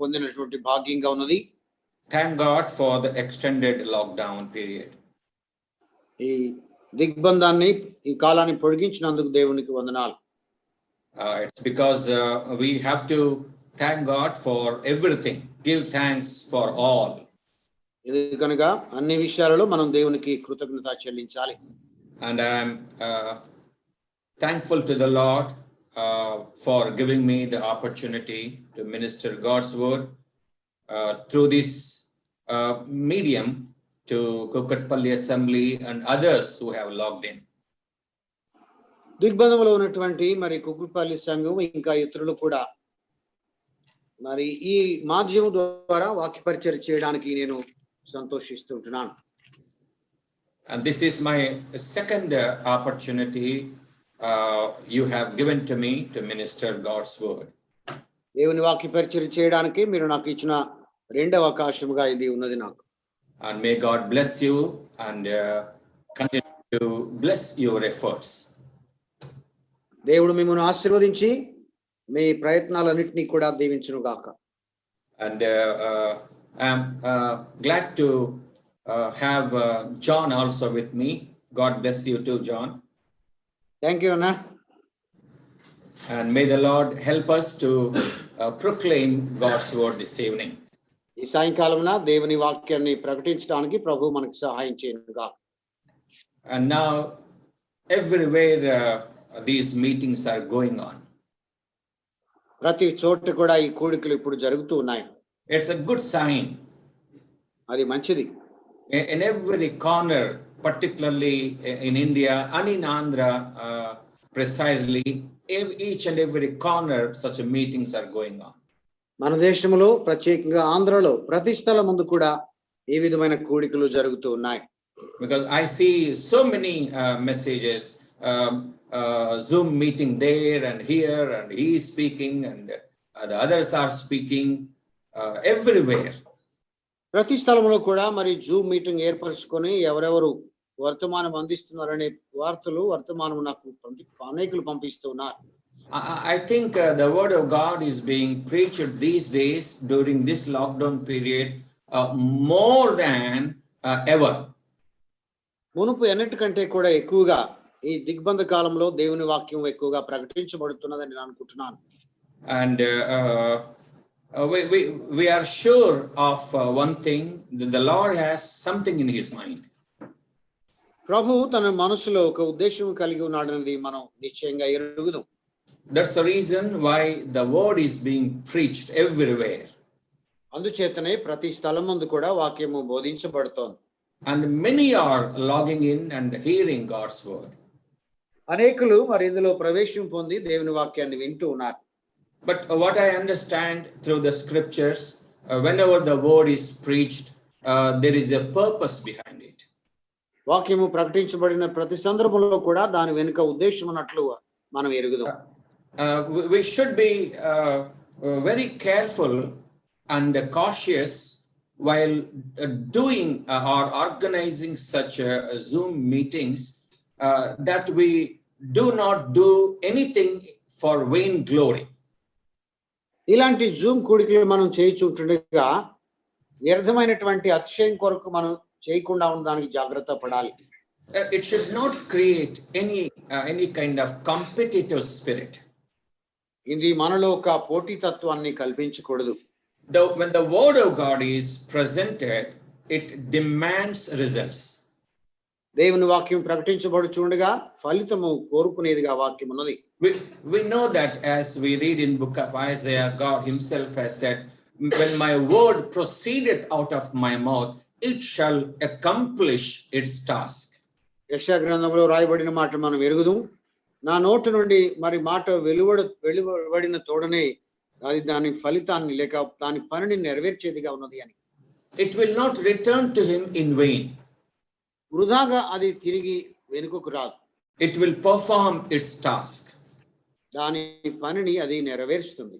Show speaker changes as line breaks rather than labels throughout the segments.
పొందినటువంటి భాగ్యంగా ఉన్నది.
Thank God for the extended lockdown period.
ఈ దిగ్బంధాన్ని ఈ కాలాన్ని పొడిగించినందుకు దేవునికి వందనాలు.
It's because we have to thank God for everything. Give thanks for all.
ఇది కనుక అన్ని విషయాలలో మనం దేవునికి కృతజ్ఞత చెల్లించాలి.
And I am thankful to the Lord for giving me the opportunity to minister God's word through this medium to Kukatpalli Assembly and others who have logged in.
దిగ్బంధంలో ఉన్నటువంటి మరి కుకుట్పల్లి సంఘం ఇంకా ఇతరులు కూడా మరి ఈ మాధ్యమం ద్వారా వాక్య పరిచయం చేయడానికి నేను సంతోషిస్తుంటున్నాను.
And this is my second opportunity you have given to me to minister God's word.
దేవుని వాక్య పరిచయం చేయడానికి మీరు నాకు ఇచ్చిన రెండవ అవకాశముగా ఇది ఉన్నది నాకు.
And may God bless you and continue to bless your efforts.
దేవుడు మిమ్మల్ని ఆశీర్వదించి మీ ప్రయత్నాలన్నింటినీ కూడా దీవించును గాక.
And I am glad to have John also with me. God bless you too, John.
Thank you, Anna.
And may the Lord help us to proclaim God's word this evening.
ఈ సాయంకాలమున దేవుని వాక్యాన్ని ప్రకటించడానికి ప్రభు మనకు సహాయం చేయను గాక.
And now everywhere these meetings are going on.
ప్రతి చోట కూడా ఈ కూడికలు ఇప్పుడు జరుగుతూ ఉన్నాయి.
It's a good sign.
అది మంచిది.
In every corner, particularly in India and in Andhra, precisely each and every corner such meetings are going on.
మన దేశంలో ప్రత్యేకంగా ఆంధ్రలో ప్రతి స్థలం ముందు కూడా ఈ విధమైన కూడికలు జరుగుతూ ఉన్నాయి.
Because I see so many messages, Zoom meeting there and here, and he is speaking and the others are speaking everywhere.
ప్రతి స్థలంలో కూడా మరి జూమ్ మీటింగ్ ఏర్పరచుకొని ఎవరెవరు వర్తమానం అందిస్తున్నారనే వర్తమానం నాకు అనేకులు పంపిస్తున్నారు.
I think the word of God is being preached these days during this lockdown period more than ever.
మునుపు ఎన్నటికంటే కూడా ఎక్కువగా ఈ దిగ్బంధ కాలంలో దేవుని వాక్యం ఎక్కువగా ప్రకటించబడుతున్నదని నేను అనుకుంటున్నాను.
And we are sure of one thing, that the Lord has something in his mind.
ప్రభు తన మనసులో ఒక ఉద్దేశం కలిగి ఉన్నాడనేది మనం నిశ్చయంగా ఎరుగుదాం.
That's the reason why the word is being preached everywhere.
అందుచేతనే ప్రతి స్థలం ముందు కూడా వాక్యము బోధించబడుతోంది.
And many are logging in and hearing God's word.
అనేకులు మరి ఇందులో ప్రవేశం పొంది దేవుని వాక్యాన్ని వింటూ ఉన్నారు.
But what I understand through the scriptures, whenever the word is preached, there is a purpose behind it.
వాక్యము ప్రకటించబడిన ప్రతి సందర్భంలో కూడా దాని వెనుక ఉద్దేశం ఉన్నట్లు మనం ఎరుగుదాం.
We should be very careful and cautious while doing or organizing such Zoom meetings, that we do not do anything for vain glory.
ఇలాంటి జూమ్ కూడికలు మనం చేయించుంటుండగా వ్యర్థమైనటువంటి అతిశయం కొరకు మనం చేయకుండా ఉండడానికి జాగ్రత్త పడాలి.
It should not create any kind of competitive spirit.
ఇది మనలో ఒక పోటీతత్వాన్ని కల్పించకూడదు.
When the word of God is presented, it demands results.
దేవుని వాక్యం ప్రకటించబడుచుండగా ఫలితము కోరుకునేదిగా వాక్యం ఉన్నది.
We know that as we read in book of Isaiah, God himself has said, when my word proceedeth out of my mouth, it shall accomplish its task.
యెషయా గ్రంథంలో రాయబడిన మాట మనం ఎరుగుదాం. నా నోటి నుండి మరి మాట వెలువడిన తోడనే అది దాని ఫలితాన్ని లేక దాని పనిని నెరవేర్చేదిగా ఉన్నది అని.
It will not return to him in vain.
వృధాగా అది తిరిగి వెనుకకు రాదు.
It will perform its task.
దాని పనిని అది నెరవేరుస్తుంది.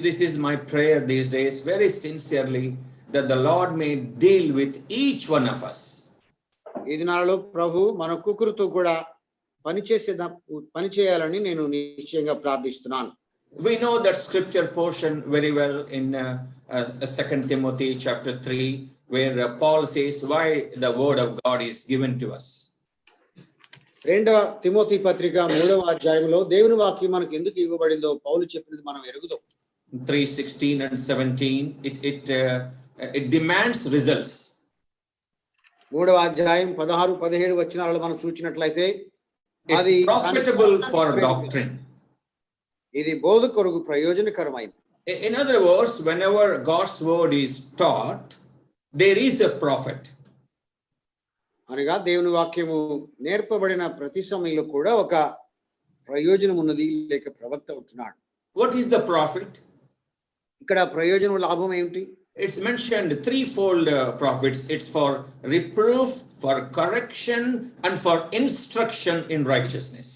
This is my prayer these days, very sincerely, that the Lord may deal with each one of us.
ఈ దినాలలో ప్రభు మన ఒక్కొక్కరితో కూడా పని చేయాలని నేను నిశ్చయంగా ప్రార్థిస్తున్నాను.
We know that scripture portion very well in 2 Timothy chapter 3, where Paul says why the word of God is given to us.
రెండవ తిమోతి పత్రిక 3వ అధ్యాయంలో దేవుని వాక్యం మనకు ఎందుకు ఇవ్వబడిందో పౌలు చెప్పినది మనం ఎరుగుదాం.
3:16 and 17, it demands results.
3వ అధ్యాయం 16, 17 వచనాలలో మనం చూచినట్లయితే అది
It's profitable for doctrine.
ఇది బోధ కొరకు ప్రయోజనకరమైనది.
In other words, whenever God's word is taught, there is a profit.
అనగా దేవుని వాక్యము నేర్పబడిన ప్రతి సమయంలో కూడా ఒక ప్రయోజనం ఉన్నది, లేక ప్రవక్త ఉంటున్నాడు.
What is the profit?
ఇక్కడ ప్రయోజనం లాభం ఏమిటి?
It's mentioned threefold profits. It's for reproof, for correction, and for instruction in righteousness.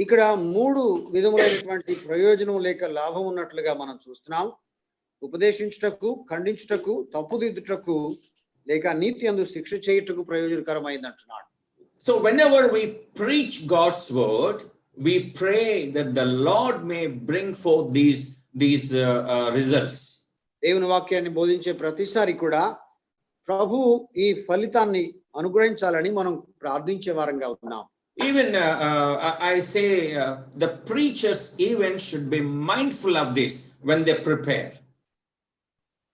ఇక్కడ 3 విధములైనటువంటి ప్రయోజనం లేక లాభం ఉన్నట్లుగా మనం చూస్తున్నాం. ఉపదేశించుటకు, ఖండించుటకు, తప్పుదిద్దుటకు, లేక నీతి యందు శిక్ష చేయుటకు ప్రయోజనకరమైంది అంటున్నాడు.
So whenever we preach God's word, we pray that the Lord may bring forth these results.
దేవుని వాక్యాన్ని బోధించే ప్రతిసారి కూడా ప్రభు ఈ ఫలితాన్ని అనుగ్రహించాలని మనం ప్రార్థించే వారంగా ఉన్నాం.
Even I say the preachers even should be mindful of this when they prepare.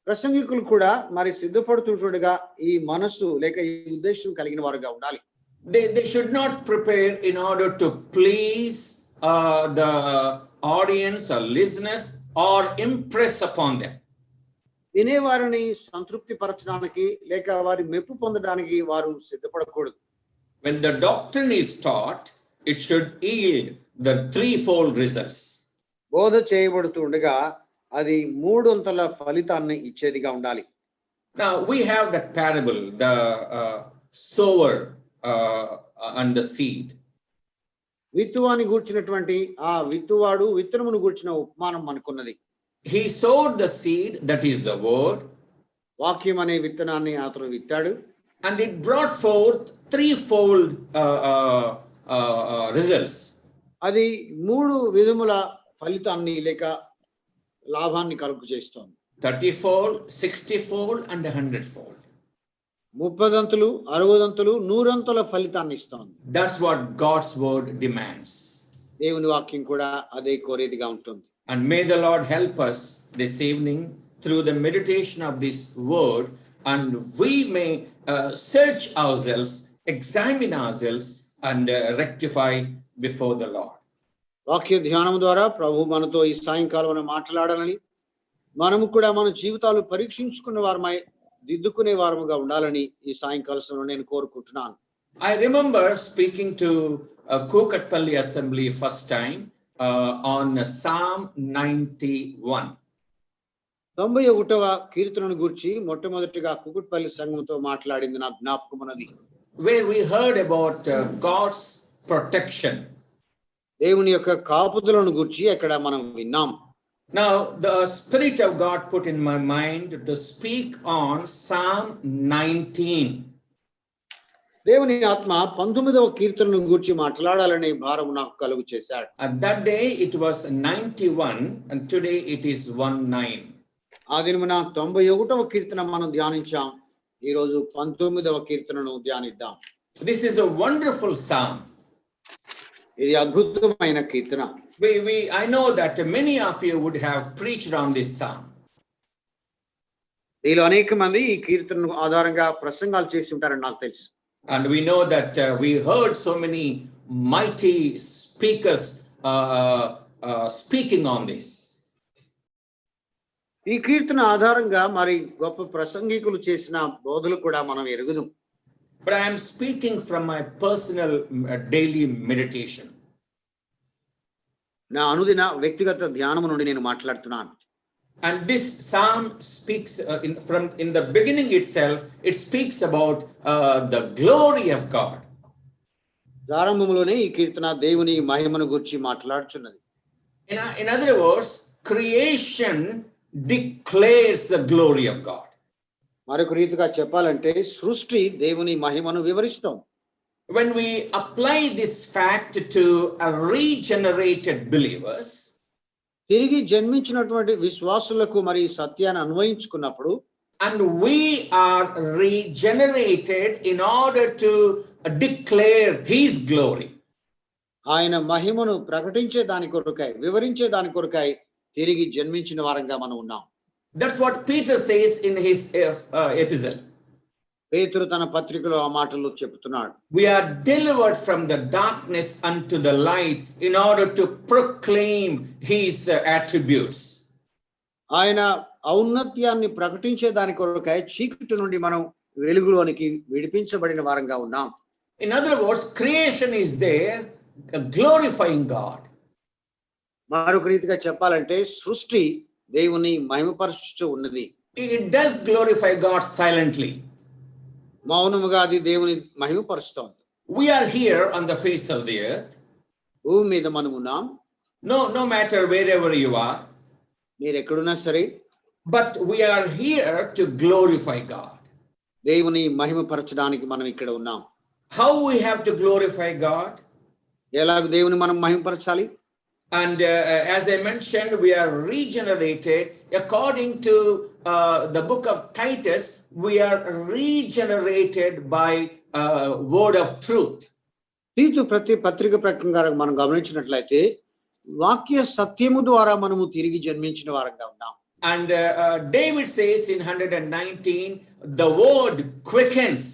ప్రసంగికులు కూడా మరి సిద్ధపడుతుండగా ఈ మనసు లేక ఈ ఉద్దేశం కలిగిన వారుగా ఉండాలి.
They should not prepare in order to please the audience or listeners or impress upon them.
వినేవారిని సంతృప్తి పరచడానికి లేక వారి మెప్పు పొందడానికి వారు సిద్ధపడకూడదు.
When the doctrine is taught, it should yield the threefold results.
బోధ చేయబడుతుండగా అది 3 అంతల ఫలితాన్ని ఇచ్చేదిగా ఉండాలి.
Now we have that parable, the sower and the seed.
విత్తువాని గూర్చినటువంటి ఆ విత్తువాడు విత్తనమును గూర్చిన ఉపమానం మనకున్నది.
He sowed the seed, that is the word.
వాక్యం అనే విత్తనాన్ని అతను విత్తాడు.
And it brought forth threefold results.
అది 3 విధముల ఫలితాన్ని లేక లాభాన్ని కలుగు చేస్తోంది.
30-fold, 60-fold and 100-fold.
30 దంతులు, 60 దంతులు, 100 అంతుల ఫలితాన్ని ఇస్తోంది.
That's what God's word demands.
దేవుని వాక్యం కూడా అదే కోరేదిగా ఉంటుంది.
And may the Lord help us this evening through the meditation of this word, and we may search ourselves, examine ourselves, and rectify before the Lord.
వాక్య ధ్యానం ద్వారా ప్రభు మనతో ఈ సాయంకాలం మాట్లాడాలని, మనము కూడా మన జీవితాలు పరీక్షించుకునే వారమై దిద్దుకునే వారముగా ఉండాలని ఈ సాయంకాలంలో నేను కోరుకుంటున్నాను.
I remember speaking to Kukatpalli Assembly first time on Psalm 91.
91వ కీర్తనను గురించి మొట్టమొదటిగా కుకుట్పల్లి సంఘంతో మాట్లాడింది నా జ్ఞాపకం ఉన్నది.
Where we heard about God's protection.
దేవుని యొక్క కాపుదలను గురించి అక్కడ మనం విన్నాం.
Now the Spirit of God put in my mind to speak on Psalm 19.
దేవుని ఆత్మ 19వ కీర్తనను గురించి మాట్లాడాలనే భారం నాకు కలుగు చేశాడు.
At that day it was 91 and today it is 19.
ఆ దినమున 91వ కీర్తన మనం ధ్యానించాం. ఈ రోజు 19వ కీర్తనను ధ్యానిద్దాం.
This is a wonderful psalm.
ఇది అద్భుతమైన కీర్తన.
I know that many of you would have preached on this psalm.
వీళ్ళు అనేక మంది ఈ కీర్తనను ఆధారంగా ప్రసంగాలు చేసి ఉంటారని నాకు తెలుసు.
And we know that we heard so many mighty speakers speaking on this.
ఈ కీర్తన ఆధారంగా మరి గొప్ప ప్రసంగికులు చేసిన బోధలు కూడా మనం ఎరుగుదాం.
But I am speaking from my personal daily meditation.
నా అనుదిన వ్యక్తిగత ధ్యానము నుండి నేను మాట్లాడుతున్నాను.
And this psalm speaks in the beginning itself, it speaks about the glory of God.
ప్రారంభంలోనే ఈ కీర్తన దేవుని మహిమను గురించి మాట్లాడుచున్నది.
In other words, creation declares the glory of God.
మరొక రీతిగా చెప్పాలంటే సృష్టి దేవుని మహిమను వివరిస్తుంది.
When we apply this fact to regenerated believers,
తిరిగి జన్మించినటువంటి విశ్వాసులకు మరి ఈ సత్యాన్ని అన్వయించుకున్నప్పుడు
and we are regenerated in order to declare his glory.
ఆయన మహిమను ప్రకటించే దాని కొరకై వివరించే దాని కొరకై తిరిగి జన్మించిన వారంగా మనం ఉన్నాం.
That's what Peter says in his epistle.
పేతురు తన పత్రికలో ఆ మాటలు చెప్తున్నాడు.
We are delivered from the darkness unto the light in order to proclaim his attributes.
ఆయన ఔన్నత్యాన్ని ప్రకటించే దాని కొరకై చీకటి నుండి మనం వెలుగులోనికి విడిపించబడిన వారంగా ఉన్నాం.
In other words, creation is there glorifying God.
మరొక రీతిగా చెప్పాలంటే సృష్టి దేవుని మహిమపరచుచూ ఉన్నది.
It does glorify God silently.
మౌనముగా అది దేవుని మహిమపరుస్తోంది.
We are here on the face of the earth.
భూమి మీద మనం ఉన్నాం.
No matter wherever you are.
మీరు ఎక్కడున్నా సరే.
But we are here to glorify God.
దేవుని మహిమపరచడానికి మనం ఇక్కడ ఉన్నాం.
How we have to glorify God?
ఎలాగ దేవుని మనం మహిమపరచాలి?
And as I mentioned, we are regenerated according to the book of Titus. We are regenerated by word of truth.
తీతు పత్రిక ప్రకారం మనం గమనించినట్లయితే వాక్య సత్యము ద్వారా మనము తిరిగి జన్మించిన వారంగా ఉన్నాం.
And David says in 119, the word quickens.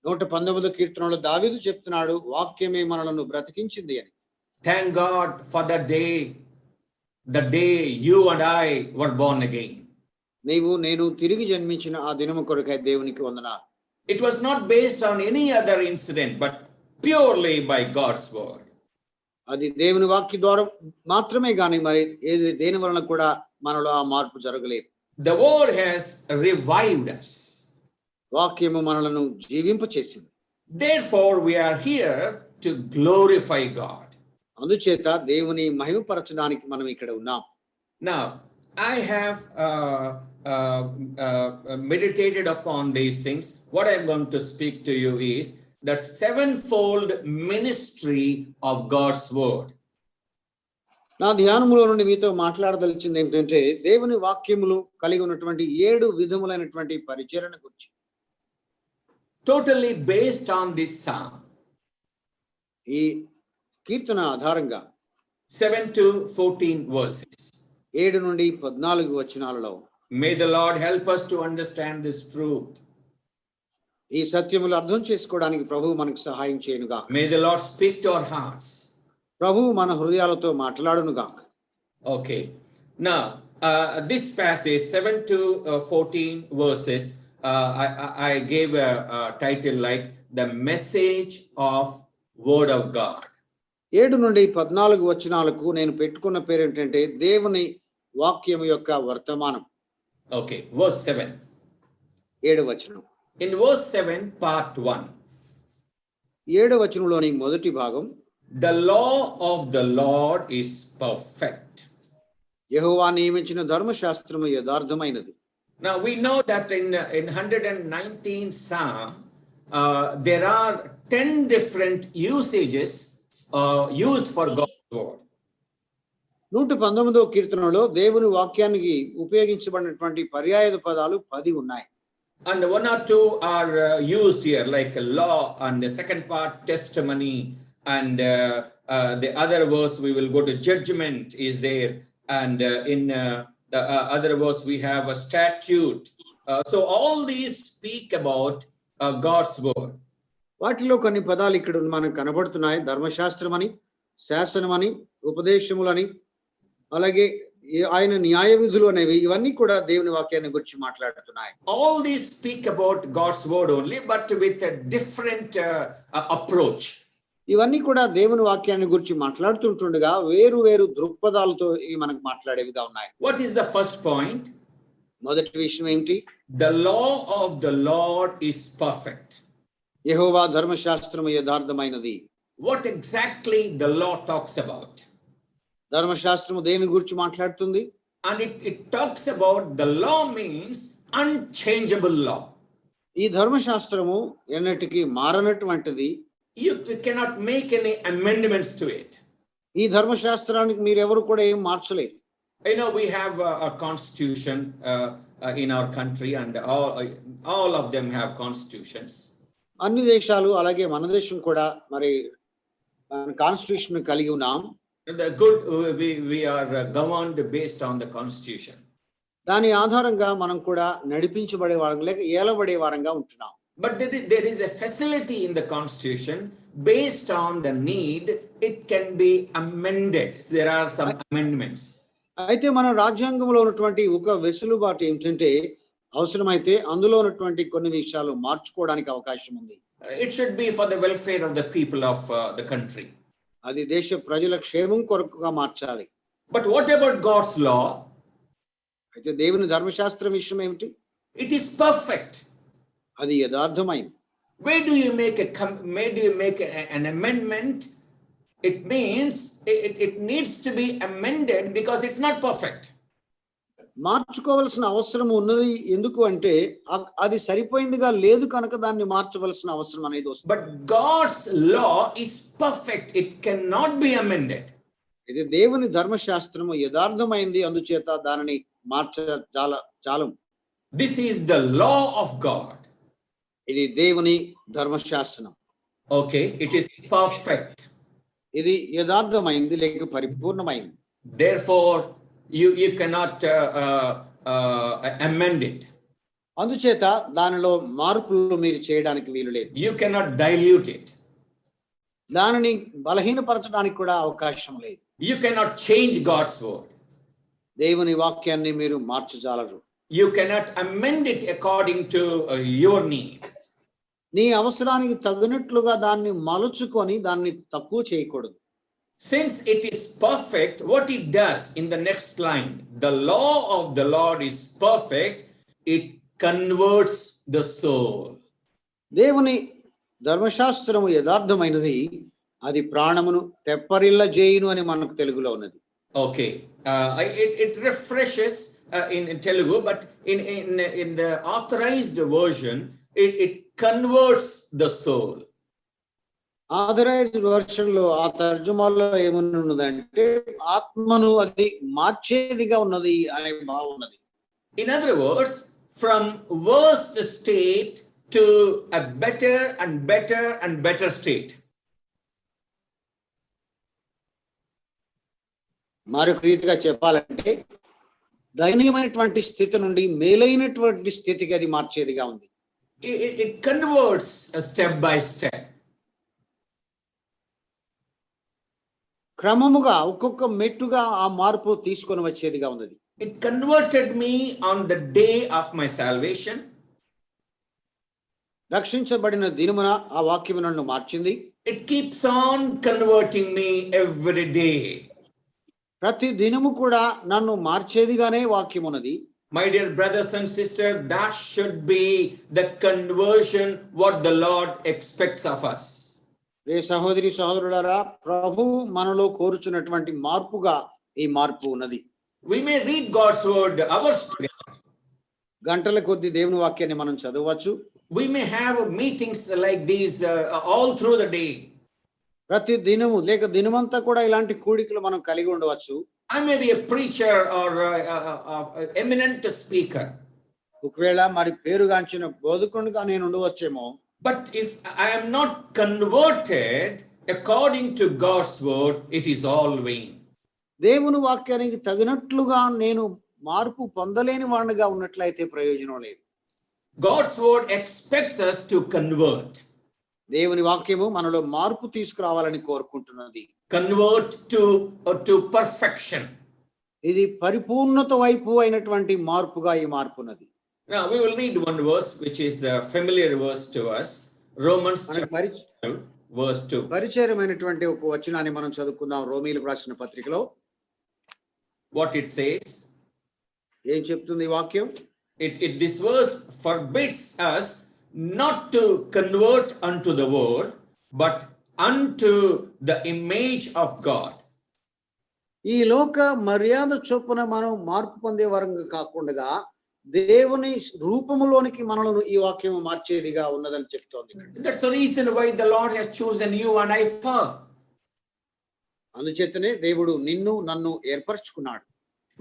119వ కీర్తనలో దావీదు చెప్తున్నాడు వాక్యమే మనలను బ్రతికించింది అని.
Thank God for the day you and I were born again.
నీవు నేను తిరిగి జన్మించిన ఆ దినము కొరకై దేవునికి వందనాలు.
It was not based on any other incident, but purely by God's word.
అది దేవుని వాక్య ద్వారా మాత్రమే గాని మరి ఏది దేని వలన కూడా మనలో ఆ మార్పు జరగలేదు.
The word has revived us.
వాక్యము మనలను జీవింప చేసింది.
Therefore we are here to glorify God.
అందుచేత దేవుని మహిమపరచడానికి మనం ఇక్కడ ఉన్నాం.
Now I have meditated upon these things. What I'm going to speak to you is that sevenfold ministry of God's word.
నా ధ్యానములో నుండి మీతో మాట్లాడదలిచింది ఏమిటంటే దేవుని వాక్యములు కలిగి ఉన్నటువంటి 7 విధములైనటువంటి పరిచరణ గురించి.
Totally based on this psalm.
ఈ కీర్తన ఆధారంగా
7 to 14 verses.
7 నుండి 14 వచనాలలో
May the Lord help us to understand this truth.
ఈ సత్యములు అర్థం చేసుకోవడానికి ప్రభువు మనకు సహాయం చేయనుగా.
May the Lord speak to our hearts.
ప్రభువు మన హృదయాలతో మాట్లాడునుగాక.
Okay. Now, this passage 7 to 14 verses, I gave a title like the message of word of God.
7 నుండి 14 వచనాలకు నేను పెట్టుకున్న పేరు ఏంటంటే దేవుని వాక్యం యొక్క వర్తమానం.
Okay, verse 7.
7వ వచనం.
In verse 7, part 1.
7వ వచనంలోని మొదటి భాగం
The law of the Lord is perfect.
యెహోవా నియమించిన ధర్మశాస్త్రము యథార్థమైనది.
Now we know that in 119 Psalm, there are 10 different usages used for God's word.
119వ కీర్తనలో దేవుని వాక్యానికి ఉపయోగించబడినటువంటి పర్యాయ పదాలు 10 ఉన్నాయి.
And 1 or 2 are used here, like a law, and the second part testimony, and the other verse we will go to judgment is there, and in the other verse we have a statute. So all these speak about God's word.
వాటిలో కొన్ని పదాలు ఇక్కడ మనకు కనబడుతున్నాయి. ధర్మశాస్త్రమని, శాసనమని, ఉపదేశములని, అలాగే ఆయన న్యాయ విధులు అనేవి ఇవన్నీ కూడా దేవుని వాక్యాన్ని గురించి మాట్లాడుతున్నాయి.
All these speak about God's word only, but with a different approach.
ఇవన్నీ కూడా దేవుని వాక్యాన్ని గురించి మాట్లాడుతుంటుండగా వేరు వేరు దృక్పథాలతో ఇవి మనకు మాట్లాడేవిగా ఉన్నాయి.
What is the first point?
మొదటి విషయం ఏంటి?
The law of the Lord is perfect.
యెహోవా ధర్మశాస్త్రము యథార్థమైనది.
What exactly the law talks about?
ధర్మశాస్త్రము దేని గురించి మాట్లాడుతుంది?
And it talks about the law means unchangeable law.
ఈ ధర్మశాస్త్రము ఎన్నటికీ మారనటువంటిది.
You cannot make any amendments to it.
ఈ ధర్మశాస్త్రానికి మీరెవరు కూడా ఏం మార్చలేరు.
You know, we have a constitution in our country, and all of them have constitutions.
అన్ని దేశాలు అలాగే మన దేశం కూడా మరి కాన్స్టిట్యూషన్ కలిగి ఉన్నాం.
The good, we are governed based on the constitution.
దాని ఆధారంగా మనం కూడా నడిపించబడే వారం లేక ఏలబడే వారంగా ఉంటున్నాం.
But there is a facility in the constitution based on the need. It can be amended. There are some amendments.
అయితే మన రాజ్యాంగంలో ఉన్నటువంటి ఒక వెసులుబాటు ఏమిటంటే అవసరమైతే అందులో ఉన్నటువంటి కొన్ని విషయాలు మార్చుకోవడానికి అవకాశం ఉంది.
It should be for the welfare of the people of the country.
అది దేశ ప్రజల క్షేమం కొరకుగా మార్చాలి.
But what about God's law?
అయితే దేవుని ధర్మశాస్త్రం విషయం ఏమిటి?
It is perfect.
అది యథార్థమైంది.
Where do you make an amendment? It means it needs to be amended because it's not perfect.
మార్చుకోవాల్సిన అవసరం ఉన్నది ఎందుకు అంటే అది సరిపోయిందిగా లేదు కనుక దాన్ని మార్చవలసిన అవసరం అనేది వస్తుంది.
But God's law is perfect. It cannot be amended.
ఇది దేవుని ధర్మశాస్త్రము యథార్థమైంది, అందుచేత దానిని చాలం.
This is the law of God.
ఇది దేవుని ధర్మశాస్త్రం.
Okay, it is perfect.
ఇది యథార్థమైంది లేక పరిపూర్ణమైంది.
Therefore, you cannot amend it.
అందుచేత దానిలో మార్పులు మీరు చేయడానికి వీలు లేదు.
You cannot dilute it.
దానిని బలహీనపరచడానికి కూడా అవకాశం లేదు.
You cannot change God's word.
దేవుని వాక్యాన్ని మీరు మార్చజాలరు.
You cannot amend it according to your need.
నీ అవసరానికి తగినట్లుగా దాన్ని మలుచుకొని దాన్ని తక్కువ చేయకూడదు.
Since it is perfect, what it does in the next line, the law of the Lord is perfect, it converts the soul.
దేవుని ధర్మశాస్త్రము యథార్థమైనది, అది ప్రాణమును తెప్పరిల్ల చేయును అని మనకు తెలుగులో ఉన్నది.
Okay, it refreshes in Telugu, but in the authorized version, it converts the soul.
Authorised version లో ఆ తర్జుమాలో ఏమన్నదంటే ఆత్మను అది మార్చేదిగా ఉన్నది అనే భావం ఉన్నది.
In other words, from worst state to a better and better and better state.
మరొక రీతిగా చెప్పాలంటే దయనీయమైనటువంటి స్థితి నుండి మేలైనటువంటి స్థితికి అది మార్చేదిగా ఉంది.
It converts step by step.
క్రమముగా ఒక్కొక్క మెట్టుగా ఆ మార్పు తీసుకొని వచ్చేదిగా ఉన్నది.
It converted me on the day of my salvation.
రక్షించబడిన దినమున ఆ వాక్యము నన్ను మార్చింది.
It keeps on converting me every day.
ప్రతి దినము కూడా నన్ను మార్చేదిగానే వాక్యం ఉన్నది.
My dear brothers and sisters, that should be the conversion what the Lord expects of us.
ఏ సహోదరి సహోదరులారా, ప్రభు మనలో కోరుచున్నటువంటి మార్పుగా ఈ మార్పు ఉన్నది.
We may read God's word hours together.
గంటల కొద్ది దేవుని వాక్యాన్ని మనం చదవచ్చు.
We may have meetings like these all through the day.
ప్రతి దినము లేక దినమంతా కూడా ఇలాంటి కూడికలు మనం కలిగి ఉండవచ్చు.
I may be a preacher or eminent speaker.
ఒకవేళ మరి పేరుగాంచిన బోధకునిగా నేను ఉండవచ్చేమో.
But if I am not converted according to God's word, it is all vain.
దేవుని వాక్యానికి తగినట్లుగా నేను మార్పు పొందలేని వాడిగా ఉన్నట్లయితే ప్రయోజనం లేదు.
God's word expects us to convert.
దేవుని వాక్యము మనలో మార్పు తీసుకురావాలని కోరుకుంటున్నది.
Convert to perfection.
ఇది పరిపూర్ణత వైపు అయినటువంటి మార్పుగా ఈ మార్పు ఉన్నది.
Now we will read one verse which is a familiar verse to us. Romans chapter 12 verse 2.
పరిచయమైనటువంటి ఒక వచనాన్ని మనం చదువుకుందాం. రోమీయులకు రాసిన పత్రికలో
What it says?
ఏం చెప్తుంది ఈ వాక్యం?
This verse forbids us not to convert unto the word, but unto the image of God.
ఈ లోక మర్యాద చొప్పున మనం మార్పు పొందే వరంగా కాకుండా దేవుని రూపములోనికి మనలను ఈ వాక్యం మార్చేదిగా ఉన్నదని చెప్తోంది.
That's the reason why the Lord has chosen you and I for.
అందుచేతనే దేవుడు నిన్ను నన్ను ఏర్పరచుకున్నాడు.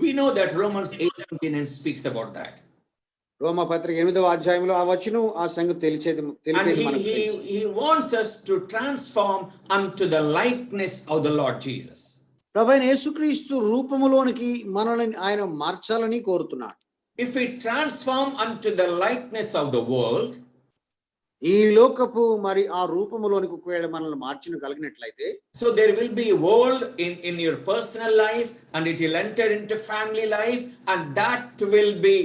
We know that Romans 8:29 speaks about that.
రోమపత్రిక 8వ అధ్యాయంలో ఆ వచనం ఆ సంగతి
And
తెలిపేది మనకు తెలుసు.
he wants us to transform unto the likeness of the Lord Jesus.
ప్రభువైన యేసుక్రీస్తు రూపములోనికి మనల్ని ఆయన మార్చాలని కోరుతున్నాడు.
If we transform unto the likeness of the world,
ఈ లోకపు మరి ఆ రూపములోనికి ఒకవేళ మనల్ని మార్చిన కలిగినట్లయితే,
so there will be a world in your personal life, and it will enter into family life, and that will be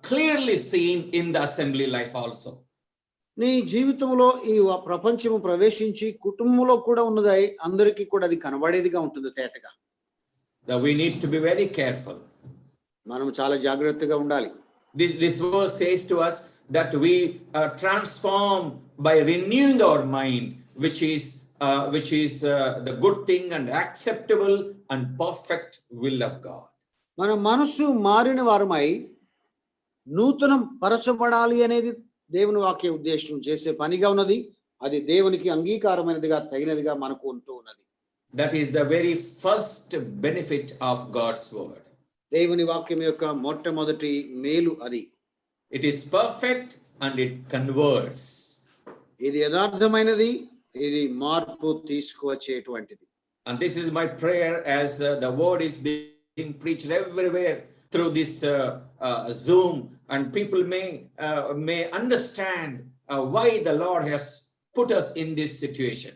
clearly seen in the assembly life also.
నీ జీవితంలో ఈ ప్రపంచము ప్రవేశించి కుటుంబంలో కూడా ఉన్నది అందరికీ కూడా అది కనబడేదిగా ఉంటుంది తేటగా.
That we need to be very careful.
మనం చాలా జాగ్రత్తగా ఉండాలి.
This verse says to us that we transform by renewing our mind, which is the good thing and acceptable and perfect will of God.
మన మనసు మారిన వారమై నూతనం పరచబడాలి అనేది దేవుని వాక్య ఉద్దేశం చేసే పనిగా ఉన్నది. అది దేవునికి అంగీకారమైనదిగా తగినదిగా మనకు ఉంటూ ఉన్నది.
That is the very first benefit of God's word.
దేవుని వాక్యం యొక్క మొట్టమొదటి మేలు అది.
It is perfect and it converts.
ఇది యథార్థమైనది, ఇది మార్పు తీసుకువచ్చేటువంటిది.
And this is my prayer as the word is being preached everywhere through this Zoom, and people may understand why the Lord has put us in this situation.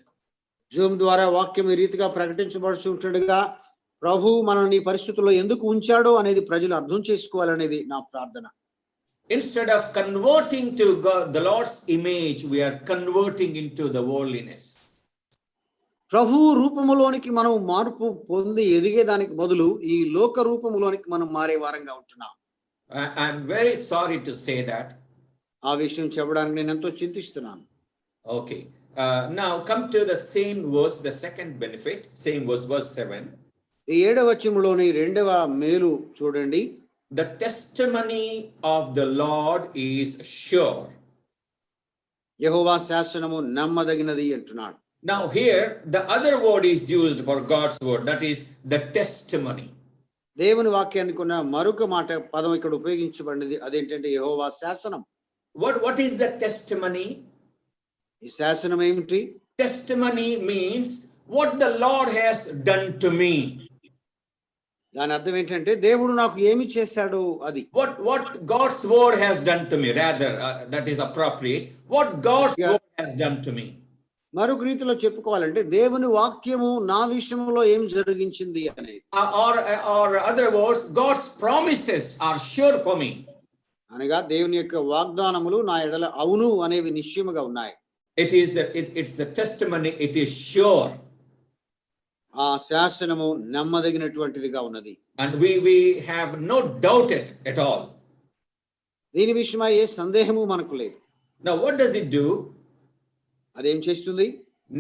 Zoom ద్వారా వాక్యం ఈ రీతిగా ప్రకటించబడుతుండగా ప్రభు మనల్ని ఈ పరిస్థితుల్లో ఎందుకు ఉంచాడో అనేది ప్రజలు అర్థం చేసుకోవాలనేది నా ప్రార్థన.
Instead of converting to God, the Lord's image, we are converting into the worldliness.
ప్రభు రూపములోనికి మనం మార్పు పొంది ఎదిగేదానికి బదులు ఈ లోక రూపములోనికి మనం మారే వారంగా ఉంటున్నాం.
I'm very sorry to say that.
ఆ విషయం చెప్పడానికి నేను ఎంతో చింతిస్తున్నాను.
Okay. Now come to the same verse, the second benefit, same verse, verse 7.
ఈ 7వ వచనంలోని 2వ మేలు చూడండి.
The testimony of the Lord is sure.
యెహోవా శాసనము నమ్మదగినది అంటున్నాడు.
Now here the other word is used for God's word, that is the testimony.
దేవుని వాక్యానికి ఉన్న మరొక పదం ఇక్కడ ఉపయోగించబడింది, అదేంటంటే యెహోవా శాసనం.
What is the testimony?
ఈ శాసనం ఏమిటి?
Testimony means what the Lord has done to me.
దాని అర్థం ఏంటంటే దేవుడు నాకు ఏమి చేశాడు అది.
What God's word has done to me, rather that is appropriate. What God's word has done to me.
మరొక రీతిలో చెప్పుకోవాలంటే దేవుని వాక్యము నా విషయంలో ఏం జరిగించింది అనేది.
Or other words, God's promises are sure for me.
అనగా దేవుని యొక్క వాగ్దానములు నా ఎడల అవును అనేవి నిశ్చయముగా ఉన్నాయి.
It's the testimony, it is sure.
ఆ శాసనము నమ్మదగినటువంటిదిగా ఉన్నది.
And we have no doubt it at all.
దీని విషయమై ఏ సందేహము మనకు లేదు.
Now what does it do?
అదేం చేస్తుంది?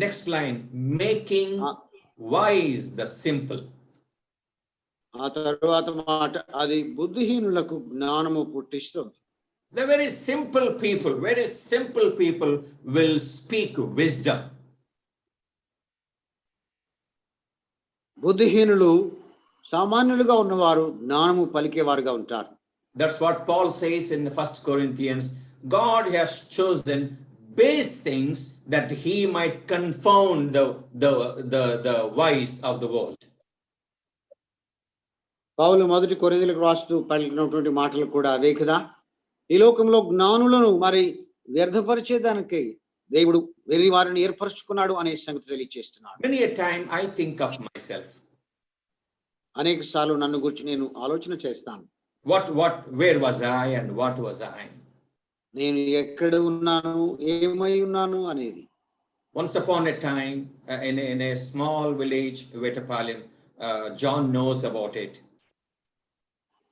Next line, making wise the simple.
ఆ తరువాత మాట, అది బుద్ధిహీనులకు జ్ఞానము పుట్టిస్తుంది.
The very simple people will speak wisdom.
బుద్ధిహీనులు సామాన్యులుగా ఉన్నవారు జ్ఞానము పలికేవారుగా ఉంటారు.
That's what Paul says in 1 Corinthians. God has chosen base things that he might confound the wise of the world.
పౌలు మొదటి కొరింథీయులకు రాస్తూ పలికినటువంటి మాటలు కూడా అవే కదా. ఈ లోకంలో జ్ఞానులను మరి వ్యర్థపరిచేదానికి దేవుడు వెర్రి వారిని ఏర్పరచుకున్నాడు అనే సంగతి తెలియజేస్తున్నాడు.
Many a time I think of myself.
అనేక సార్లు నన్ను గురించి నేను ఆలోచన చేస్తాను.
Where was I and what was I?
నేను ఎక్కడ ఉన్నాను, ఏమై ఉన్నాను అనేది.
Once upon a time in a small village, Vettapalayam, John knows about it.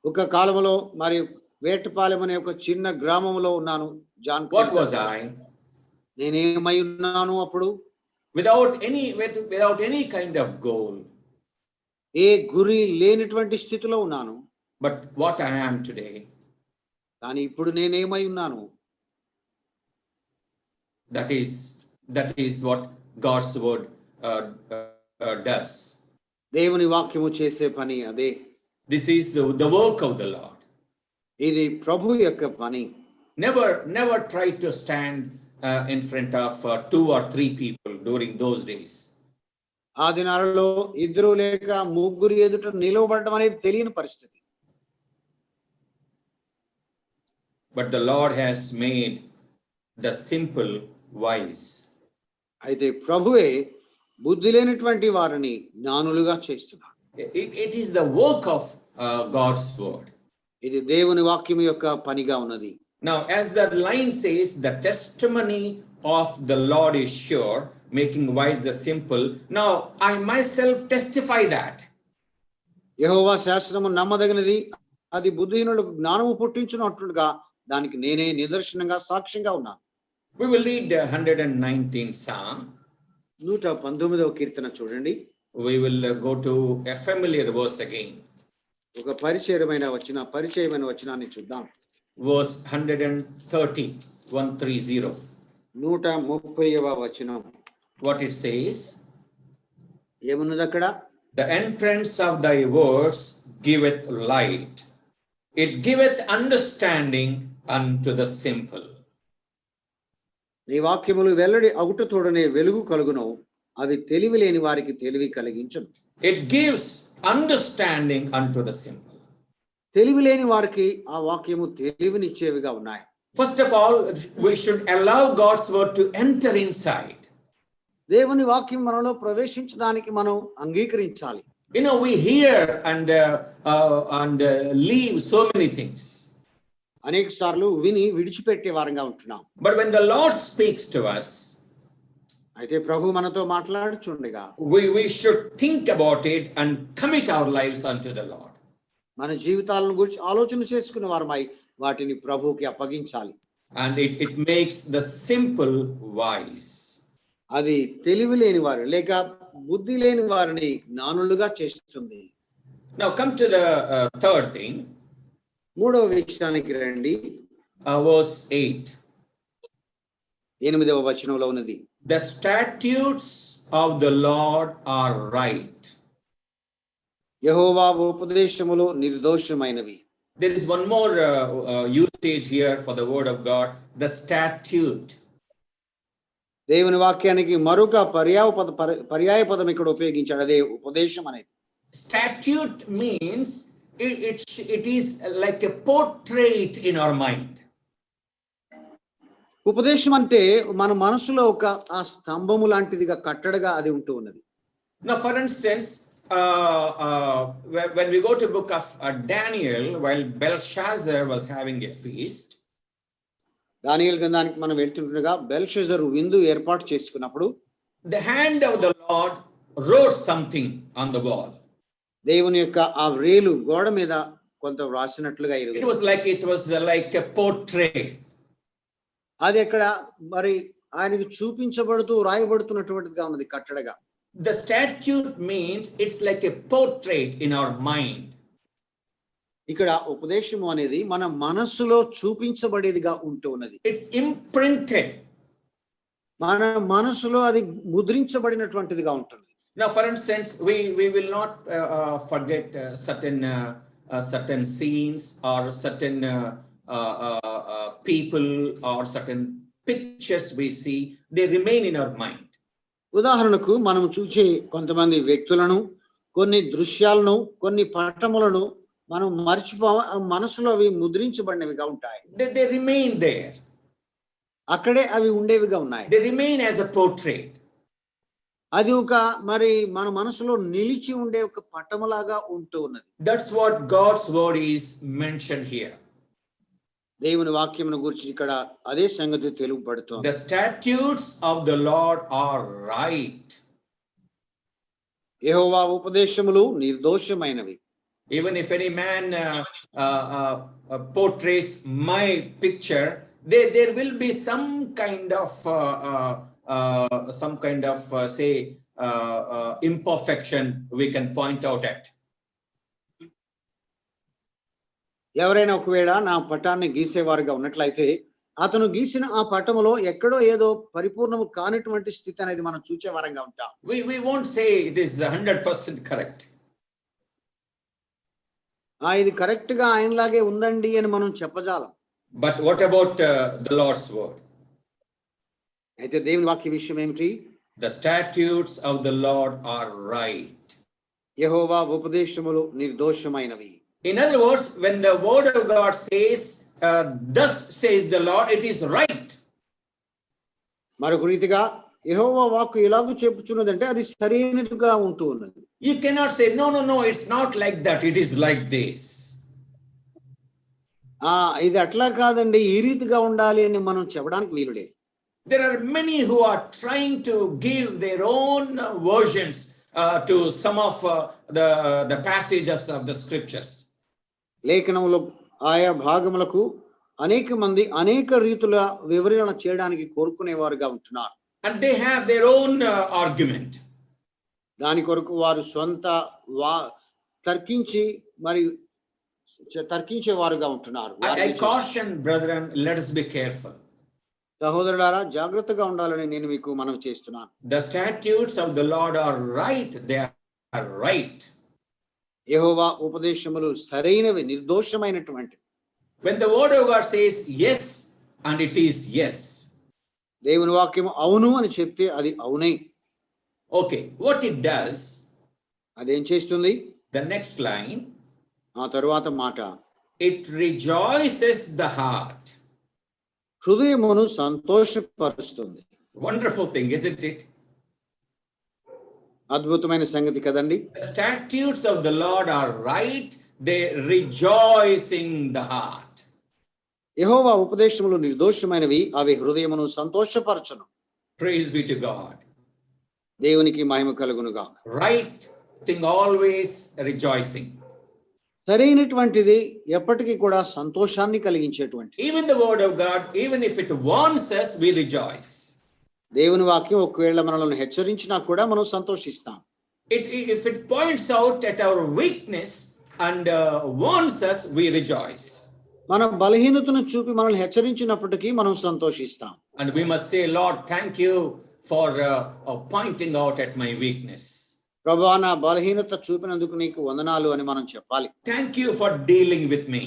ఒక కాలంలో మరి వేటపాలెం అనే ఒక చిన్న గ్రామంలో ఉన్నాను. John,
What was I?
నేనేమై ఉన్నాను అప్పుడు?
Without any kind of goal.
ఏ గురి లేనటువంటి స్థితిలో ఉన్నాను.
But what I am today.
కానీ ఇప్పుడు నేనేమై ఉన్నాను?
That is what God's word does.
దేవుని వాక్యము చేసే పని అదే.
This is the work of the Lord.
ఇది ప్రభు యొక్క పని.
Never try to stand in front of 2 or 3 people during those days.
ఆ దినాలలో 2 లేక 3 ఎదుట నిలవబడడం అనేది తెలియని పరిస్థితి.
But the Lord has made the simple wise.
అయితే ప్రభువే బుద్ధి లేనటువంటి వారిని జ్ఞానులుగా చేస్తున్నాడు.
It is the work of God's word.
ఇది దేవుని వాక్యం యొక్క పనిగా ఉన్నది.
Now, as the line says, the testimony of the Lord is sure, making wise the simple. Now, I myself testify that.
యెహోవా శాసనము నమ్మదగినది, అది బుద్ధిహీనులకు జ్ఞానము పుట్టించునట్లుగా దానికి నేనే నిదర్శనంగా సాక్ష్యంగా ఉన్నాను.
We will read 119 Psalm.
119వ కీర్తన చూడండి.
We will go to a familiar verse again.
ఒక పరిచయమైన వచనాన్ని చూద్దాం.
Verse 130, 130.
130వ వచనం.
What it says?
ఏమున్నది అక్కడ?
The entrance of thy words giveth light. It giveth understanding unto the simple.
నీ వాక్యములు వెల్లడి అవుట తోడనే వెలుగు కలుగును, అవి తెలివి లేని వారికి తెలివి కలిగించును.
It gives understanding unto the simple.
తెలివి లేని వారికి ఆ వాక్యము తెలివినిచ్చేవిగా ఉన్నాయి.
First of all, we should allow God's word to enter inside.
దేవుని వాక్యం మనలో ప్రవేశించడానికి మనం అంగీకరించాలి.
You know, we hear and leave so many things.
అనేక సార్లు విని విడిచిపెట్టే వారంగా ఉంటున్నాం.
But when the Lord speaks to us,
అయితే ప్రభు మనతో మాట్లాడుచుండగా
we should think about it and commit our lives unto the Lord.
మన జీవితాలను గురించి ఆలోచన చేసుకునే వారమై వాటిని ప్రభువుకి అప్పగించాలి.
And it makes the simple wise.
అది తెలివి లేని వారు లేక బుద్ధి లేని వారిని జ్ఞానులుగా చేస్తుంది.
Now come to the third thing.
మూడవ విషయానికి రండి.
Verse 8.
8వ వచనంలో ఉన్నది.
The statutes of the Lord are right.
Jehovah ఉపదేశములు నిర్దోషమైనవి.
There is one more usage here for the word of God, the statute.
దేవుని వాక్యానికి మరొక పర్యాయ పదం ఇక్కడ ఉపయోగించాడు, అదే ఉపదేశం అనేది.
Statute means it is like a portrait in our mind.
ఉపదేశం అంటే మన మనసులో ఒక ఆ స్తంభము లాంటిదిగా కట్టడగా అది ఉంటూ ఉన్నది.
Now, for instance, when we go to book of Daniel, while Belshazzar was having a feast,
దానియేలు గ్రంథానికి మనం వెళ్తుండగా బెల్షెజరు విందు ఏర్పాటు చేసుకున్నప్పుడు
the hand of the Lord wrote something on the wall.
దేవుని యొక్క ఆ వ్రేలు గోడ మీద కొంత వ్రాసినట్లుగా
It was like a portrait.
అది ఎక్కడ మరి ఆయనకు చూపించబడుతూ రాయబడుతున్నటువంటిదిగా ఉన్నది కట్టడగా.
The statute means it's like a portrait in our mind.
ఇక్కడ ఉపదేశము అనేది మన మనస్సులో చూపించబడేదిగా ఉంటూ ఉన్నది.
It's imprinted.
మన మనసులో అది ముద్రించబడినటువంటిదిగా ఉంటుంది.
Now, for instance, we will not forget certain scenes or certain people or certain pictures we see. They remain in our mind.
ఉదాహరణకు మనం చూసే కొంతమంది వ్యక్తులను, కొన్ని దృశ్యాలను, కొన్ని పటములను మనం మనసులో అవి ముద్రించబడినవిగా ఉంటాయి.
They remain there.
అక్కడే అవి ఉండేవిగా ఉన్నాయి.
They remain as a portrait.
అది ఒక మరి మన మనసులో నిలిచి ఉండే ఒక పటములాగా ఉంటూ ఉన్నది.
That's what God's word is mentioned here.
దేవుని వాక్యమును గురించి ఇక్కడ అదే సంగతి తెలుపబడుతోంది.
The statutes of the Lord are right.
Jehovah ఉపదేశములు నిర్దోషమైనవి.
Even if any man portrays my picture, there will be some kind of say imperfection we can point out at.
ఎవరైనా ఒకవేళ నా పటాన్ని గీసేవారుగా ఉన్నట్లయితే అతను గీసిన ఆ పటములో ఎక్కడో ఏదో పరిపూర్ణము కానిటువంటి స్థితి అనేది మనం చూచే వారంగా ఉంటాం.
We won't say it is 100% correct.
ఇది కరెక్ట్ గా ఆయనలాగే ఉందండి అని మనం చెప్పజాలం.
But what about the Lord's word?
అయితే దేవుని వాక్య విషయం ఏమిటి?
The statutes of the Lord are right.
Jehovah ఉపదేశములు నిర్దోషమైనవి.
In other words, when the word of God says, thus says the Lord, it is right.
మరొక రీతిగా యెహోవా వాక్కు ఎలాగూ చెప్పుచున్నదంటే అది సరైనదిగా ఉంటూ ఉన్నది.
You cannot say, no, it's not like that, it is like this.
ఇది అట్లా కాదండి, ఈ రీతిగా ఉండాలి అని మనం చెప్పడానికి వీలుడే.
There are many who are trying to give their own versions to some of the passages of the scriptures.
లేఖనములో ఆయా భాగములకు అనేక మంది అనేక రీతుల వివరణ చేయడానికి కోరుకునేవారుగా ఉంటున్నారు.
And they have their own argument.
దాని కొరకు వారు సొంత తర్కించేవారుగా ఉంటున్నారు.
I caution brethren, let us be careful.
సహోదరులారా, జాగ్రత్తగా ఉండాలని నేను మీకు మనవి చేస్తున్నాను.
The statutes of the Lord are right, they are right.
యెహోవా ఉపదేశములు సరైనవి, నిర్దోషమైనటువంటి.
When the word of God says yes and it is yes.
దేవుని వాక్యము అవును అని చెప్తే అది అవునే.
Okay, what it does,
అదేం చేస్తుంది?
the next line,
ఆ తరువాత మాట,
it rejoices the heart.
హృదయమును సంతోషపరుస్తుంది.
Wonderful thing, isn't it?
అద్భుతమైన సంగతి కదండి.
The statutes of the Lord are right, they rejoicing the heart.
యెహోవా ఉపదేశములు నిర్దోషమైనవి, అవి హృదయమును సంతోషపరచును.
Praise be to God.
దేవునికి మహిమ కలుగునుగాక.
Right thing always rejoicing.
సరైనటువంటిది ఎప్పటికీ కూడా సంతోషాన్ని కలిగించేటువంటి.
Even the word of God, even if it warns us, we rejoice.
దేవుని వాక్యం ఒకవేళ మనల్ని హెచ్చరించినా కూడా మనం సంతోషిస్తాం.
If it points out at our weakness and warns us, we rejoice.
మన బలహీనతను చూపి మనల్ని హెచ్చరించినప్పటికీ మనం సంతోషిస్తాం.
And we must say, Lord, thank you for pointing out at my weakness.
ప్రభువా, నా బలహీనత చూపినందుకు నీకు వందనాలు అని మనం చెప్పాలి.
Thank you for dealing with me.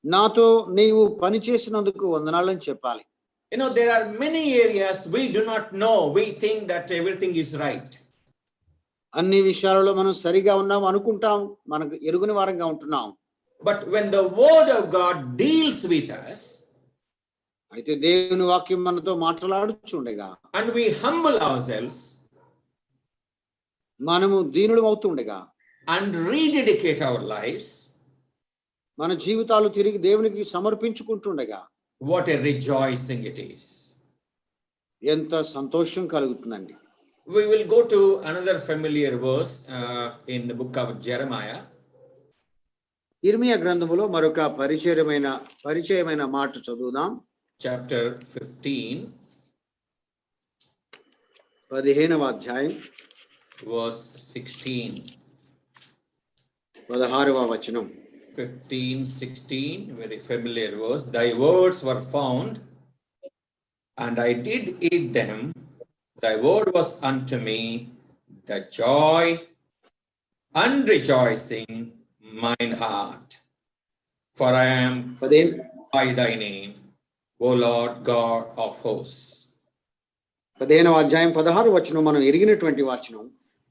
నాతో నీవు పని చేసినందుకు వందనాలు అని చెప్పాలి.
You know, there are many areas we do not know. We think that everything is right.
అన్ని విషయాలలో మనం సరిగా ఉన్నాం అనుకుంటాం, మనకు ఎరుగుని వారంగా ఉంటున్నాం.
But when the word of God deals with us,
అయితే దేవుని వాక్యం మనతో మాట్లాడుచుండగా,
and we humble ourselves,
మనము దీనులం అవుతుండగా,
and rededicate our lives,
మన జీవితాలు తిరిగి దేవునికి సమర్పించుకుంటుండగా,
what a rejoicing it is.
ఎంత సంతోషం కలుగుతుందండి.
We will go to another familiar verse in the book of Jeremiah.
ఇర్మియా గ్రంథములో మరొక పరిచయమైన మాట చదువుదాం.
Chapter 15,
15వ అధ్యాయం
verse 16.
16వ వచనం.
15:16, very familiar verse. Thy words were found, and I did eat them. Thy word was unto me the joy and rejoicing mine heart. For I am by thy name, O Lord God of hosts.
15వ అధ్యాయం 16వ వచనం మనం ఎరిగినటువంటి వచనం.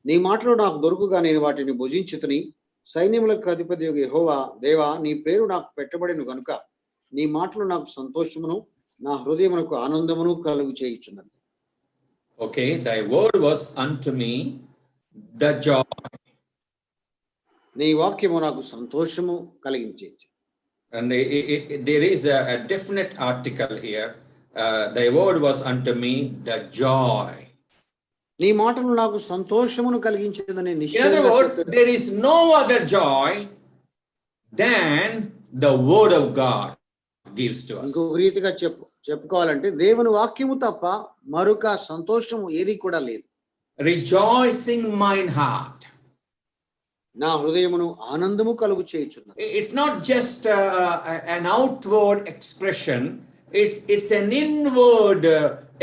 నీ మాటలు నాకు దొరుకుగా నేను వాటిని భుజించుతుని, సైన్యములకు అధిపతియగు యెహోవా దేవా, నీ పేరు నాకు పెట్టబడిన గనుక నీ మాటలు నాకు సంతోషమును, నా హృదయమునకు ఆనందమును కలుగు చేయుచున్నది.
Okay, thy word was unto me the joy.
నీ వాక్యము నాకు సంతోషము కలిగించేది.
And there is a definite article here. Thy word was unto me the joy.
నీ మాటలు నాకు సంతోషమును కలిగించేదని
In other
నిశ్చయంగా
words,
చెప్పేది.
there is no other joy than the word of God gives to us.
ఇంకొక రీతిగా చెప్పుకోవాలంటే దేవుని వాక్యము తప్ప మరొక సంతోషము ఏది కూడా లేదు.
Rejoicing mine heart.
నా హృదయమును ఆనందము కలుగు చేయుచున్నది.
It's not just an outward expression It's an inward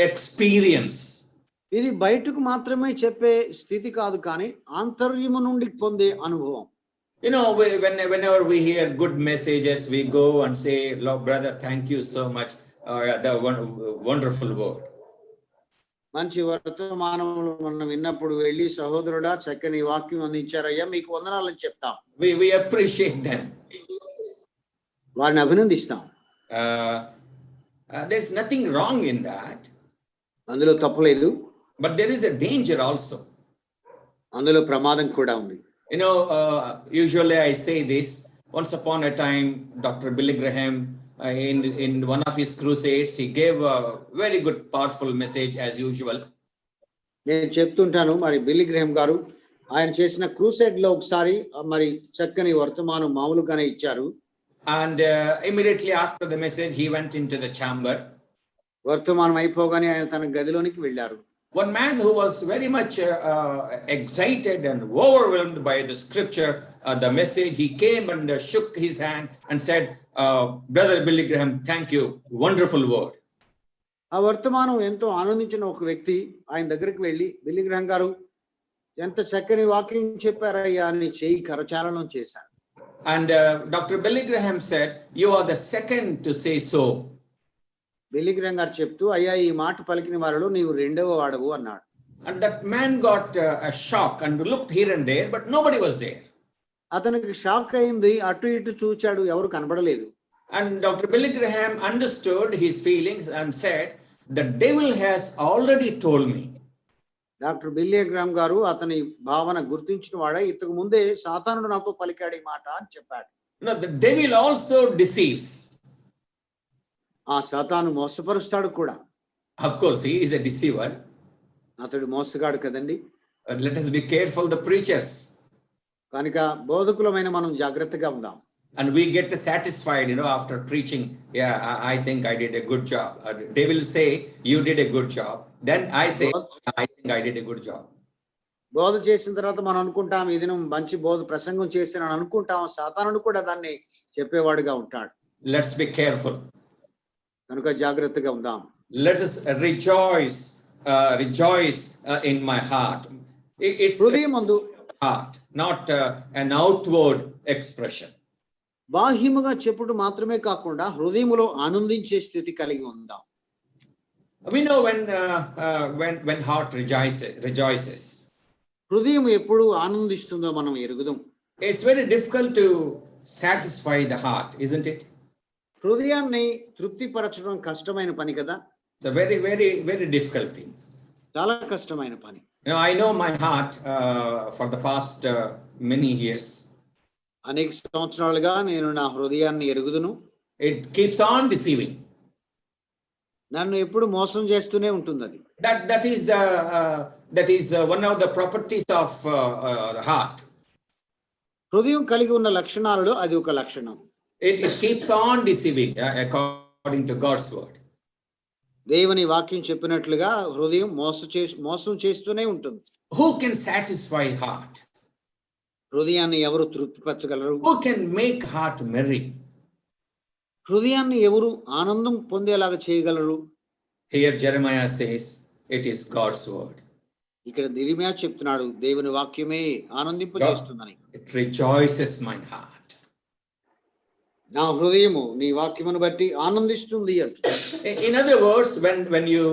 experience.
ఇది బయటకు మాత్రమే చెప్పే స్థితి కాదు, కానీ ఆంతర్యము నుండి పొందే అనుభవం.
You know, whenever we hear good messages, we go and say, "Lord, brother, thank you so much. The wonderful word."
మంచి వర్తమానములు మనం విన్నప్పుడు వెళ్ళి, సహోదరుడా చక్కని వాక్యం అందించారయ్యా, మీకు వందనాలని చెప్తాం.
We appreciate them.
వారిని అభినందిస్తాం.
There's nothing wrong in that.
అందులో తప్పులేదు.
But there is a danger also.
అందులో ప్రమాదం కూడా ఉంది.
You know, usually I say this. Once upon a time, Dr. Billy Graham, in one of his crusades, he gave a very good, powerful message as usual.
నేను చెప్తుంటాను, మరి Billy Graham గారు ఆయన చేసిన క్రూసైడ్ లో ఒకసారి మరి చక్కని వర్తమానం మామూలుగానే ఇచ్చారు.
And immediately after the message, he went into the chamber.
వర్తమానం అయిపోగానే ఆయన తన గదిలోనికి వెళ్ళారు.
One man who was very much excited and overwhelmed by the scripture, the message, he came and shook his hand and said, "Brother Billy Graham, thank you. Wonderful word."
ఆ వర్తమానం ఎంతో ఆనందించిన ఒక వ్యక్తి ఆయన దగ్గరికి వెళ్ళి, బిల్లీ గ్రహం గారు ఎంత చక్కని వాక్యం చెప్పారయ్యా అని చేయి కరచాలనం చేశారు.
And Dr. Billy Graham said, "You are the second to say so."
Billy Graham గారు చెప్తూ, అయ్యా ఈ మాట పలికిన వారిలో నీవు రెండవ వాడవు అన్నాడు.
And that man got a shock and looked here and there, but nobody was there.
అతనికి షాక్ అయింది, అటు ఇటు చూచాడు, ఎవరు కనబడలేదు.
And Dr. Billy Graham understood his feelings and said, "The devil has already told me."
Doctor Billy Graham గారు అతని భావన గుర్తించిన వాడే, ఇంతకు ముందే సాతానుడు నాతో పలికాడు ఈ మాట అని చెప్పాడు.
No, the devil also deceives.
ఆ సాతాను మోసపరుస్తాడు కూడా.
Of course, he is a deceiver.
అతడు మోసగాడు కదండి.
Let us be careful, the preachers.
కనుక బోధకులమైన మనం జాగ్రత్తగా ఉందాం.
And we get satisfied, you know, after preaching. Yeah, I think I did a good job. They will say, "You did a good job." Then I say, "I think I did a good job."
బోధ చేసిన తర్వాత మనం అనుకుంటాం, ఇది మంచి బోధ ప్రసంగం చేసిన అనుకుంటాం. సాతానుడు కూడా దాన్ని చెప్పేవాడుగా ఉంటాడు.
Let's be careful.
కనుక జాగ్రత్తగా ఉందాం.
Let us rejoice in my heart. It's
హృదయమందు
heart, not an outward expression.
బాహ్యముగా చెప్పుడు మాత్రమే కాకుండా హృదయములో ఆనందించే స్థితి కలిగి ఉందాం.
We know when heart rejoices.
హృదయం ఎప్పుడు ఆనందిస్తుందో మనం ఎరుగుదాం.
It's very difficult to satisfy the heart, isn't it?
హృదయాన్ని తృప్తిపరచడం కష్టమైన పని కదా.
It's a very, very, very difficult thing.
చాలా కష్టమైన పని.
You know, I know my heart for the past many years.
అనేక సంవత్సరాలుగా నేను నా హృదయాన్ని ఎరుగుదును.
It keeps on deceiving.
నన్ను ఎప్పుడు మోసం చేస్తూనే ఉంటుంది అది.
That is one of the properties of the heart.
హృదయం కలిగి ఉన్న లక్షణాలలో అది ఒక లక్షణం.
It keeps on deceiving according to God's word.
దేవుని వాక్యం చెప్పినట్లుగా హృదయం మోసం చేస్తూనే ఉంటుంది.
Who can satisfy heart?
హృదయాన్ని ఎవరు తృప్తిపరచగలరు?
Who can make heart merry?
హృదయాన్ని ఎవరు ఆనందం పొందేలాగా చేయగలరు?
Here Jeremiah says, "It is God's word."
ఇక్కడ యిర్మీయా చెప్తున్నాడు, దేవుని వాక్యమే ఆనందింపజేస్తుందని.
It rejoices my heart.
నా హృదయము నీ వాక్యమును బట్టి ఆనందిస్తుంది అంటున్నాడు.
In other words, when you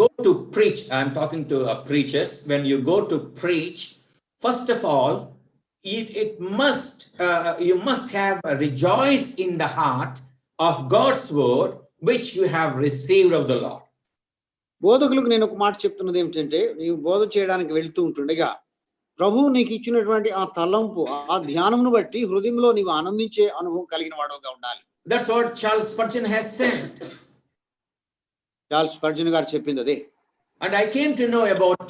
go to preach, I'm talking to preachers, when you go to preach, first of all, you must have a rejoice in the heart of God's word which you have received of the Lord.
బోధకులకు నేను ఒక మాట చెప్తున్నది ఏమిటంటే, నీవు బోధ చేయడానికి వెళ్తూ ఉంటుండగా ప్రభువు నీకు ఇచ్చినటువంటి ఆ తలంపు, ఆ ధ్యానమును బట్టి హృదయంలో నీవు ఆనందించే అనుభవం కలిగిన వాడుగా ఉండాలి.
That's what Charles Spurgeon has said.
Charles Spurgeon గారు చెప్పింది అదే.
And I came to know about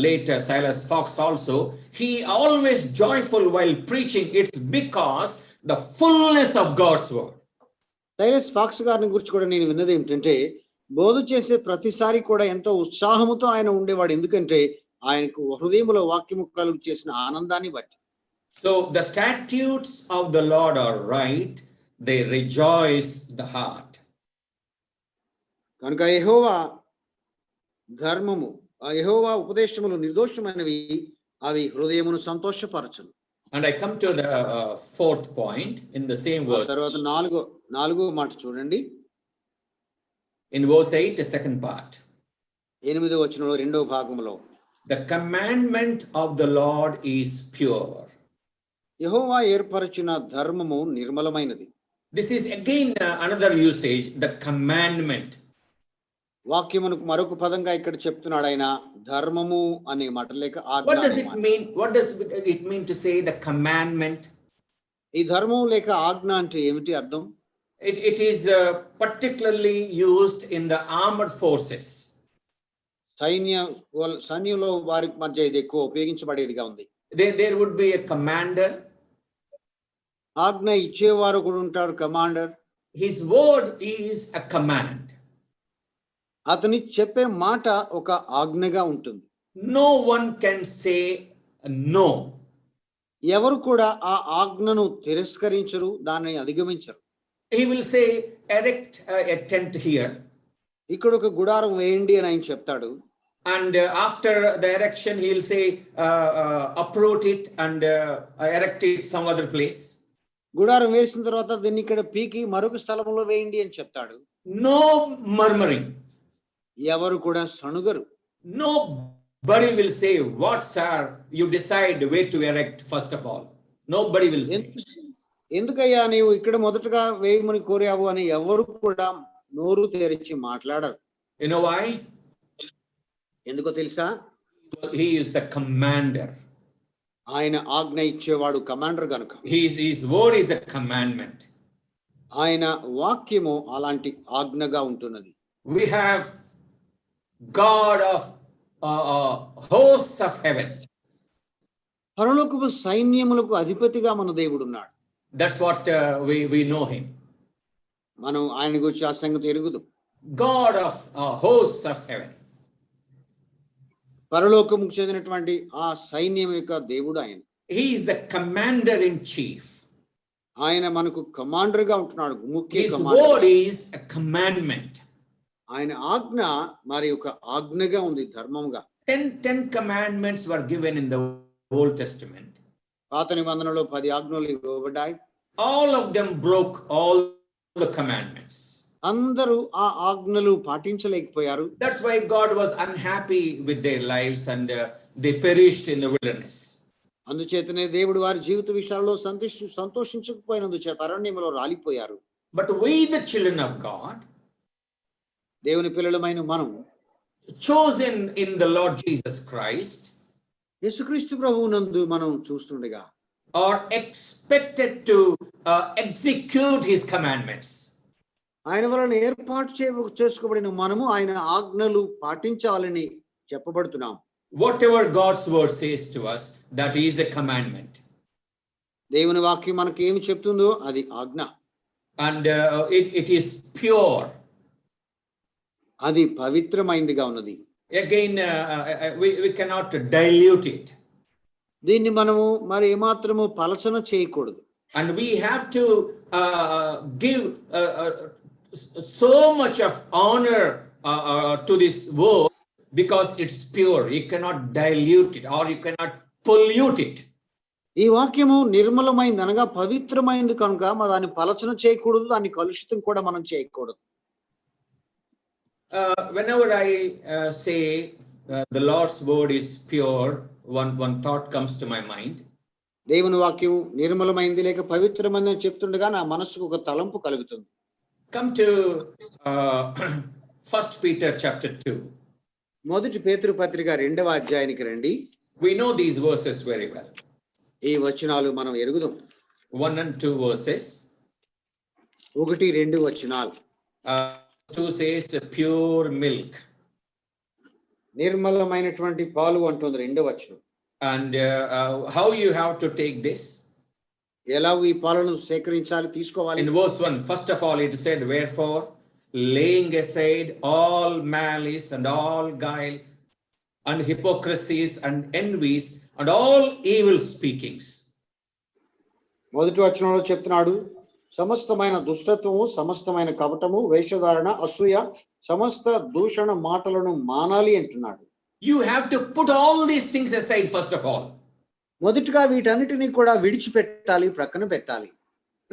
later Silas Fox also. He always joyful while preaching. It's because the fullness of God's word.
Silas Fox గారిని గురించి కూడా నేను విన్నది ఏమిటంటే, బోధ చేసే ప్రతిసారి కూడా ఎంతో ఉత్సాహముతో ఆయన ఉండేవాడు. ఎందుకంటే ఆయనకు హృదయములో వాక్యము కలుగు చేసిన ఆనందాన్ని బట్టి.
So the statutes of the Lord are right. they rejoice the heart.
కనుక యెహోవా ధర్మము ఆ యెహోవా ఉపదేశములు నిర్దోషమైనవి, అవి హృదయమును సంతోషపరచును.
And I come to the fourth point in the same verse.
తర్వాత నాలుగో మాట చూడండి.
In verse 8, the second part.
8వ వచనంలో రెండవ భాగంలో,
The commandment of the Lord is pure.
యెహోవా ఏర్పరచిన ధర్మము నిర్మలమైనది.
This is again another usage, the commandment.
వాక్యమునకు మరొక పదంగా ఇక్కడ చెప్తున్నాడు ఆయన, ధర్మము అనే మాట లేక ఆజ్ఞ.
What does it mean? What does it mean to say the commandment?
ఈ ధర్మం లేక ఆజ్ఞ అంటే ఏమిటి అర్థం?
It is particularly used in the armed forces.
సైన్యంలో వారి మధ్య ఇది ఎక్కువ ఉపయోగించబడేదిగా ఉంది.
There would be a commander.
ఆజ్ఞ ఇచ్చేవారు కూడా ఉంటాడు, commander.
His word is a command.
అతని చెప్పే మాట ఒక ఆజ్ఞగా ఉంటుంది.
No one can say no.
ఎవరు కూడా ఆ ఆజ్ఞను తిరస్కరించరు, దాన్ని అధిగమించరు.
He will say, erect a tent here.
ఇక్కడ ఒక గుడారం వేయండి అని ఆయన చెప్తాడు.
And after the erection, he will say, uproot it and erect it some other place.
గుడారం వేసిన తర్వాత దీన్ని ఇక్కడ పీకి మరొక స్థలంలో వేయండి అని చెప్తాడు.
No murmuring.
ఎవరు కూడా సణుగరు.
Nobody will say, what sir, you decide where to erect first of all. Nobody will say.
ఎందుకయ్యా నీవు ఇక్కడ మొదటగా వేయమని కోరావు అని ఎవరు కూడా నోరు తెరిచి మాట్లాడరు.
You know why?
ఎందుకో తెలుసా?
He is the commander.
ఆయన ఆజ్ఞ ఇచ్చేవాడు, కమాండర్ గనుక.
His word is a commandment.
ఆయన వాక్యము అలాంటి ఆజ్ఞగా ఉంటున్నది.
We have God of hosts of heaven.
పరలోకపు సైన్యములకు అధిపతిగా మన దేవుడు ఉన్నాడు.
That's what we know him.
మనం ఆయన గురించి ఆ సంగతి ఎరుగుదు.
God of hosts of heaven.
పరలోకముకు చెందినటువంటి ఆ సైన్యం యొక్క దేవుడు ఆయన.
He is the commander in chief.
ఆయన మనకు కమాండర్ గా ఉంటున్నాడు, ముఖ్య
His
commander.
word is a commandment.
ఆయన ఆజ్ఞ మరి ఒక ఆజ్ఞగా ఉంది, ధర్మంగా.
10 commandments were given in the Old Testament.
పాత నిబంధనలో 10 ఆజ్ఞలు ఇవ్వబడ్డాయి.
All of them broke all the commandments.
అందరూ ఆ ఆజ్ఞలు పాటించలేకపోయారు.
That's why God was unhappy with their lives and they perished in the wilderness.
అందుచేతనే దేవుడు వారి జీవిత విషయాల్లో సంతోషించకపోయినందుచేత అరణ్యంలో రాలిపోయారు.
But we, the children of God,
దేవుని పిల్లలమైన మనం,
chosen in the Lord Jesus Christ,
యేసుక్రీస్తు ప్రభువునందు మనం చూస్తుండగా,
are expected to execute his commandments.
ఆయన వలన ఏర్పాటు చేసుకోబడిన మనము ఆయన ఆజ్ఞలు పాటించాలని చెప్పబడుతున్నాం.
Whatever God's word says to us, that is a commandment.
దేవుని వాక్యం మనకి ఏమి చెప్తుందో అది ఆజ్ఞ.
And it is pure.
అది పవిత్రమైనదిగా ఉన్నది.
Again, we cannot dilute it.
దీన్ని మనము మరి ఏమాత్రము పలచన చేయకూడదు.
And we have to give so much of honor to this word because it's pure. You cannot dilute it or you cannot pollute it.
ఈ వాక్యము నిర్మలమైంది అనగా పవిత్రమైంది కనుక దాన్ని పలచన చేయకూడదు, దాన్ని కలుషితం కూడా మనం చేయకూడదు.
Whenever I say the Lord's word is pure, one thought comes to my mind.
దేవుని వాక్యం నిర్మలమైంది లేక పవిత్రమైంది అని చెప్తుండగా నా మనసుకు ఒక తలంపు కలుగుతుంది.
Come to 1 Peter chapter 2.
మొదటి పేతురు పత్రిక 2వ అధ్యాయానికి రండి.
We know these verses very well.
ఈ వచనాలు మనం ఎరుగుదాం.
1 and 2 verses.
1, 2 వచనాలు.
2 says pure milk.
నిర్మలమైనటువంటి పాలు అంటుంది 2వ వచనం.
And how you have to take this?
ఎలా ఈ పాలను సేకరించాలి, తీసుకోవాలి?
In verse 1, first of all, it said, wherefore, laying aside all malice and all guile and hypocrisies and envies and all evil speakings.
మొదటి వచనంలో చెప్తున్నాడు, సమస్తమైన దుష్టత్వము, సమస్తమైన కపటము, వేషధారణ, అసూయ, సమస్త దూషణ మాటలను మానాలి అంటున్నాడు.
You have to put all these things aside first of all.
మొదటిగా వీటన్నిటిని కూడా విడిచిపెట్టాలి, ప్రక్కన పెట్టాలి.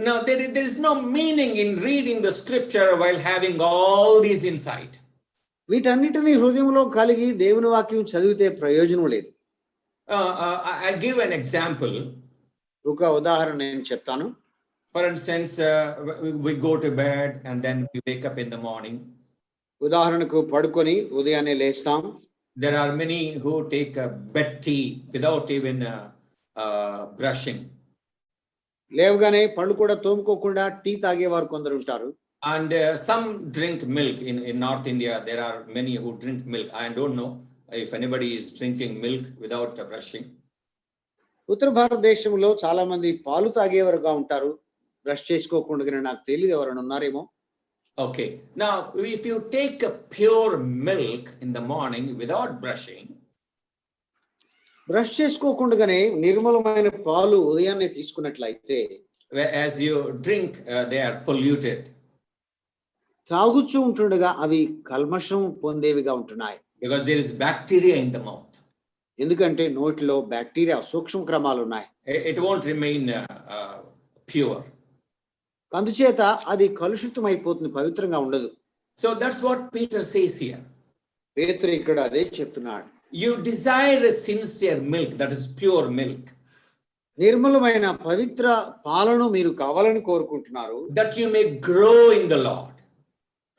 Now, there is no meaning in reading the scripture while having all these inside.
వీటన్నిటిని హృదయంలో కలిగి దేవుని వాక్యం చదివితే ప్రయోజనం లేదు.
I give an example.
ఒక ఉదాహరణ నేను చెప్తాను.
For instance, we go to bed and then we wake up in the morning.
ఉదాహరణకు పడుకొని ఉదయాన్నే లేస్తాం.
There are many who take a bed tea without even brushing.
లేవగానే పళ్ళు కూడా తోముకోకుండా టీ తాగేవారు కొందరు ఉంటారు.
And some drink milk. In North India, there are many who drink milk. I don't know if anybody is drinking milk without brushing.
ఉత్తర భారతదేశంలో చాలా మంది పాలు తాగేవారుగా ఉంటారు, బ్రష్ చేసుకోకుండా. నాకు తెలియదు, ఎవరైనా ఉన్నారేమో.
Okay. Now, if you take a pure milk in the morning without brushing,
brush చేసుకోకుండానే నిర్మలమైన పాలు ఉదయాన్నే తీసుకున్నట్లయితే,
as you drink, they are polluted.
తాగుచూ ఉంటుండగా అవి కల్మషం పొందేవిగా ఉంటున్నాయి.
Because there is bacteria in the mouth.
ఎందుకంటే నోటిలో బ్యాక్టీరియా, సూక్ష్మ క్రమాలు ఉన్నాయి.
It won't remain pure.
అందుచేత అది కలుషితం అయిపోతుంది, పవిత్రంగా ఉండదు.
So that's what Peter says here.
పేతురు ఇక్కడ అదే చెప్తున్నాడు.
You desire a sincere milk, that is pure milk.
నిర్మలమైన పవిత్ర పాలను మీరు కావాలని కోరుకుంటున్నారు,
that you may grow in the Lord.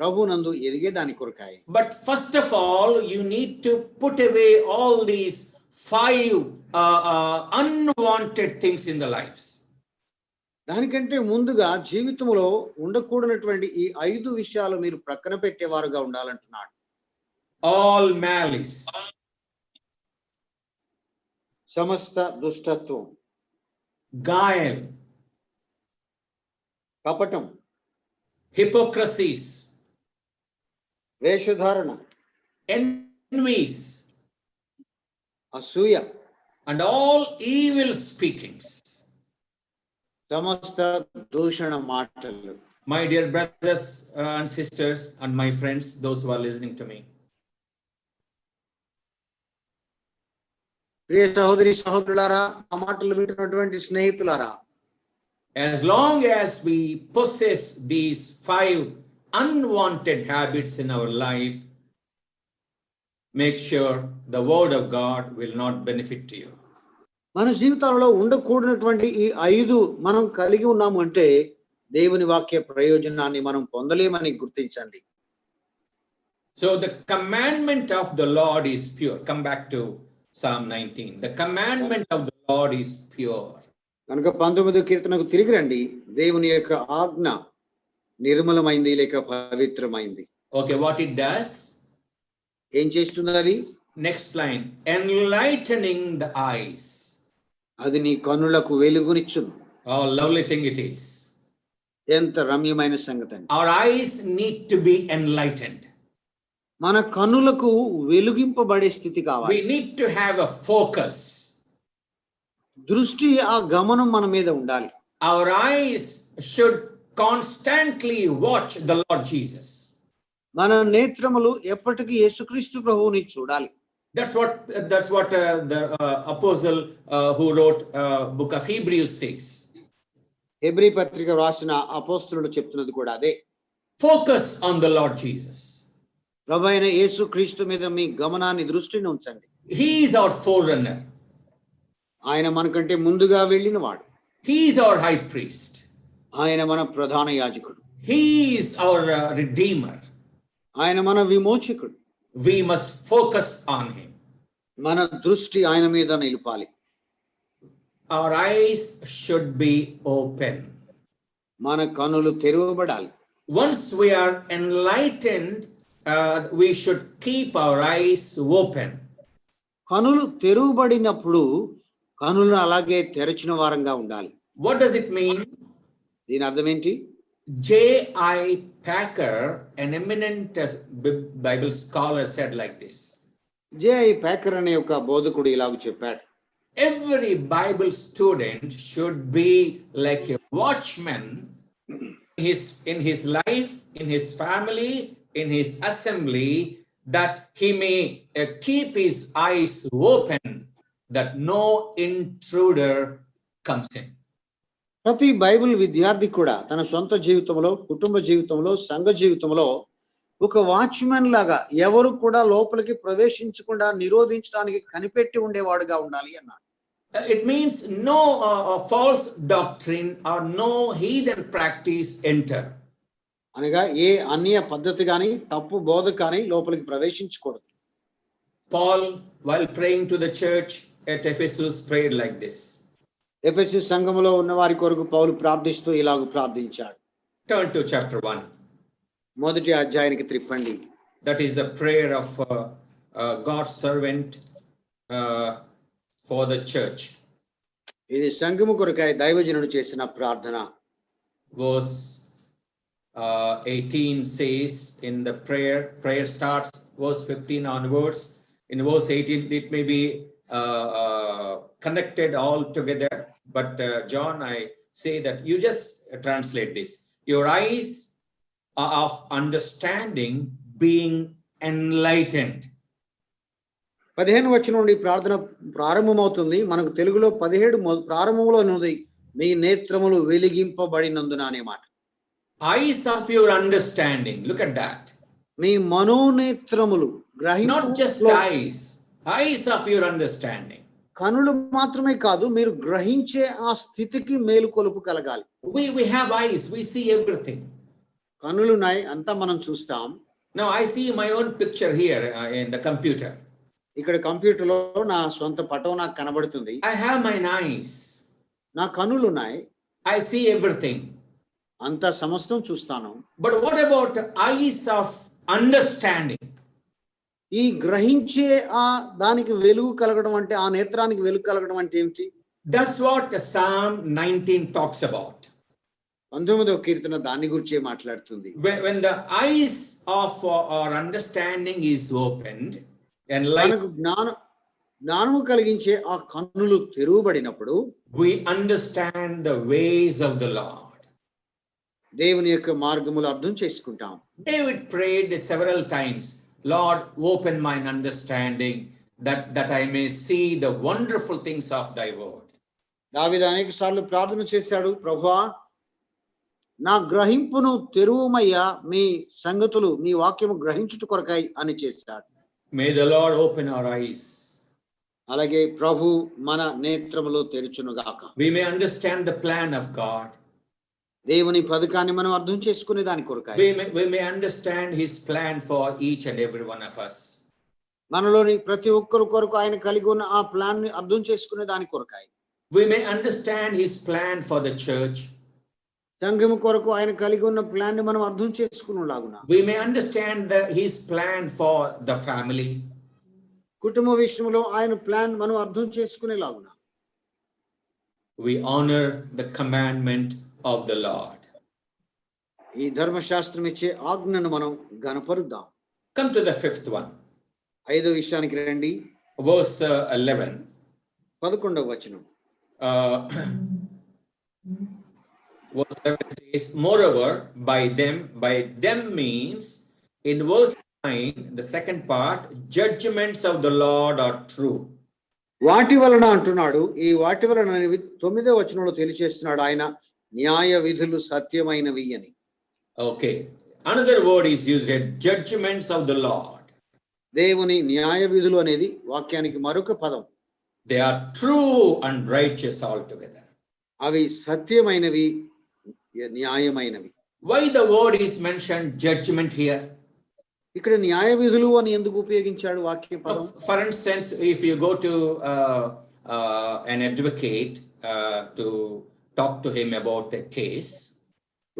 ప్రభునందు ఎదిగే దాని కొరకాయి.
But first of all, you need to put away all these 5 unwanted things in the lives.
దానికంటే ముందుగా జీవితంలో ఉండకూడనటువంటి ఈ 5 విషయాలు మీరు ప్రక్కన పెట్టేవారుగా ఉండాలంటున్నాడు.
All malice,
సమస్త దుష్టత్వం,
guile,
కపటం,
hypocrisies,
వేషధారణ,
envies,
అసూయ,
and all evil speakings.
సమస్త దూషణ మాటలు.
My dear brothers and sisters and my friends, those who are listening to me,
ప్రియ సహోదరి సహోదరులారా, ఆ మాటలు వింటున్నటువంటి స్నేహితులారా,
as long as we possess these 5 unwanted habits in our life, make sure the word of God will not benefit to you.
మన జీవితాలలో ఉండకూడనటువంటి ఈ 5 మనం కలిగి ఉన్నాము అంటే దేవుని వాక్య ప్రయోజనాన్ని మనం పొందలేమని గుర్తించండి.
So the commandment of the Lord is pure. Come back to Psalm 19. The commandment of the Lord is pure.
కనుక 19వ కీర్తనకు తిరిగి రండి. దేవుని యొక్క ఆజ్ఞ నిర్మలమైంది లేక పవిత్రమైంది.
Okay, what it does?
ఏం చేస్తుంది అది?
Next line, enlightening the eyes.
అది నీ కన్నులకు వెలుగునిచ్చును.
Oh, lovely thing it is.
ఎంత రమ్యమైన సంగతి అండి.
Our eyes need to be enlightened.
మన కన్నులకు వెలుగింపబడే స్థితి కావాలి.
We need to have a focus.
దృష్టి, ఆ గమనం మన మీద ఉండాలి.
Our eyes should constantly watch the Lord Jesus.
మన నేత్రములు ఎప్పటికీ యేసుక్రీస్తు ప్రభువుని చూడాలి.
That's what the apostle who wrote book of Hebrews says.
Hebrew పత్రిక రాసిన అపోస్తలుడు చెప్తున్నది కూడా అదే.
Focus on the Lord Jesus.
ప్రభువైన యేసుక్రీస్తు మీద మీ గమనాన్ని, దృష్టిని ఉంచండి.
He is our forerunner.
ఆయన మనకంటే ముందుగా వెళ్ళిన వాడు.
He is our high priest.
ఆయన మన ప్రధాన యాజకుడు.
He is our redeemer.
ఆయన మన విమోచకుడు.
We must focus on him.
మన దృష్టి ఆయన మీద నిలపాలి.
Our eyes should be open.
మన కన్నులు తెరవబడాలి.
Once we are enlightened, we should keep our eyes open.
కన్నులు తెరవబడినప్పుడు కన్నులను అలాగే తెరచిన వారంగా ఉండాలి.
What does it mean?
దీని అర్థం ఏంటి?
J.I. Packer, an eminent Bible scholar, said like this.
J.I. Packer అనే ఒక బోధకుడు ఇలాగ చెప్పాడు.
Every Bible student should be like a watchman in his life, in his family, in his assembly, that he may keep his eyes open, that no intruder comes in.
ప్రతి Bible విద్యార్థి కూడా తన సొంత జీవితంలో, కుటుంబ జీవితంలో, సంఘ జీవితంలో ఒక వాచ్మెన్ లాగా ఎవరు కూడా లోపలికి ప్రవేశించకుండా నిరోధించడానికి కనిపెట్టి ఉండేవాడుగా ఉండాలి అన్నాడు.
It means no false doctrine or no heathen practice enter.
అనగా ఏ అన్య పద్ధతి కానీ తప్పు బోధ కానీ లోపలికి ప్రవేశించకూడదు.
Paul, while praying to the church at Ephesus, prayed like this.
ఎఫెసు సంఘములో ఉన్న వారి కొరకు పౌలు ప్రార్థిస్తూ ఇలాగ ప్రార్థించాడు.
Turn to chapter 1.
మొదటి అధ్యాయానికి త్రిప్పండి.
That is the prayer of God's servant for the church.
ఇది సంఘము కొరకై దైవజనుడు చేసిన ప్రార్థన.
Verse 18 says in the prayer starts verse 15 onwards. In verse 18 it may be connected all together, but John, I say that you just translate this. Your eyes of understanding being enlightened.
15 వచనం నుండి ప్రార్థన ప్రారంభమవుతుంది. మనకు తెలుగులో 17 ప్రారంభంలో ఉన్నది, మీ నేత్రములు వెలిగింపబడినందున అనే మాట.
Eyes of your understanding, look at that.
Me మనోనేత్రములు
Not just eyes of your understanding.
కనులు మాత్రమే కాదు, మీరు గ్రహించే ఆ స్థితికి మేలుకొలుపు కలగాలి.
We have eyes, we see everything.
కనులున్నాయి, అంతా మనం చూస్తాం.
Now I see my own picture here in the computer.
ఇక్కడ కంప్యూటర్లో నా సొంత పటం నాకు కనబడుతుంది.
I have my eyes.
నా కనులున్నాయి.
I see everything.
అంతా సమస్తం చూస్తాను.
But what about eyes of understanding?
ఈ గ్రహించే ఆ దానికి వెలుగు కలగడం అంటే, ఆ నేత్రానికి వెలుగు కలగడం అంటే ఏమిటి?
That's what Psalm 19 talks about.
19వ కీర్తన దాని గురించే మాట్లాడుతుంది.
When the eyes of our understanding is opened and
మనకు జ్ఞానము కలిగించే ఆ కన్నులు తెరువబడినప్పుడు
we understand the ways of the Lord.
దేవుని యొక్క మార్గములు అర్థం చేసుకుంటాం.
David prayed several times, Lord, open mine understanding that I may see the wonderful things of thy word.
దావీదు అనేక సార్లు ప్రార్థన చేశాడు, ప్రభువా నా గ్రహింపును తెరువుమయ్యా, మీ సంగతులు మీ వాక్యము గ్రహించుట కొరకై అని చేశాడు.
May the Lord open our eyes.
అలాగే ప్రభు మన నేత్రములు తెరుచునుగాక.
We may understand the plan of God.
దేవుని పథకాన్ని మనం అర్థం చేసుకునే దాని కొరకై.
We may understand his plan for each and every one of us.
మనలోని ప్రతి ఒక్కరి కొరకు ఆయన కలిగి ఉన్న ఆ ప్లాన్ ని అర్థం చేసుకునే దాని కొరకై.
We may understand his plan for the church.
సంఘము కొరకు ఆయన కలిగి ఉన్న ప్లాన్ ని మనం అర్థం చేసుకునేలాగున.
We may understand his plan for the family.
కుటుంబ విషయంలో ఆయన ప్లాన్ మనం అర్థం చేసుకునేలాగున.
We honor the commandment of the Lord.
ఈ ధర్మశాస్త్రం ఇచ్చే ఆజ్ఞను మనం గణపరుద్దాం.
Come to the fifth one.
5వ విషయానికి రండి.
Verse 11.
11వ వచనం.
Verse 11 says, moreover, by them means, in verse 9, the second part, judgments of the Lord are true.
వాటి వలన అంటున్నాడు. ఈ వాటి వలన 9వ వచనంలో తెలియజేస్తున్నాడు, ఆయన న్యాయ విధులు సత్యమైనవి అని.
Okay. Another word is used here, judgments of the Lord.
దేవుని న్యాయ విధులు అనేది వాక్యానికి మరొక పదం.
They are true and righteous altogether.
అవి సత్యమైనవి, న్యాయమైనవి.
Why the word is mentioned judgment here?
ఇక్కడ న్యాయ విధులు అని ఎందుకు ఉపయోగించాడు వాక్య పదం?
For instance, if you go to an advocate to talk to him about a case,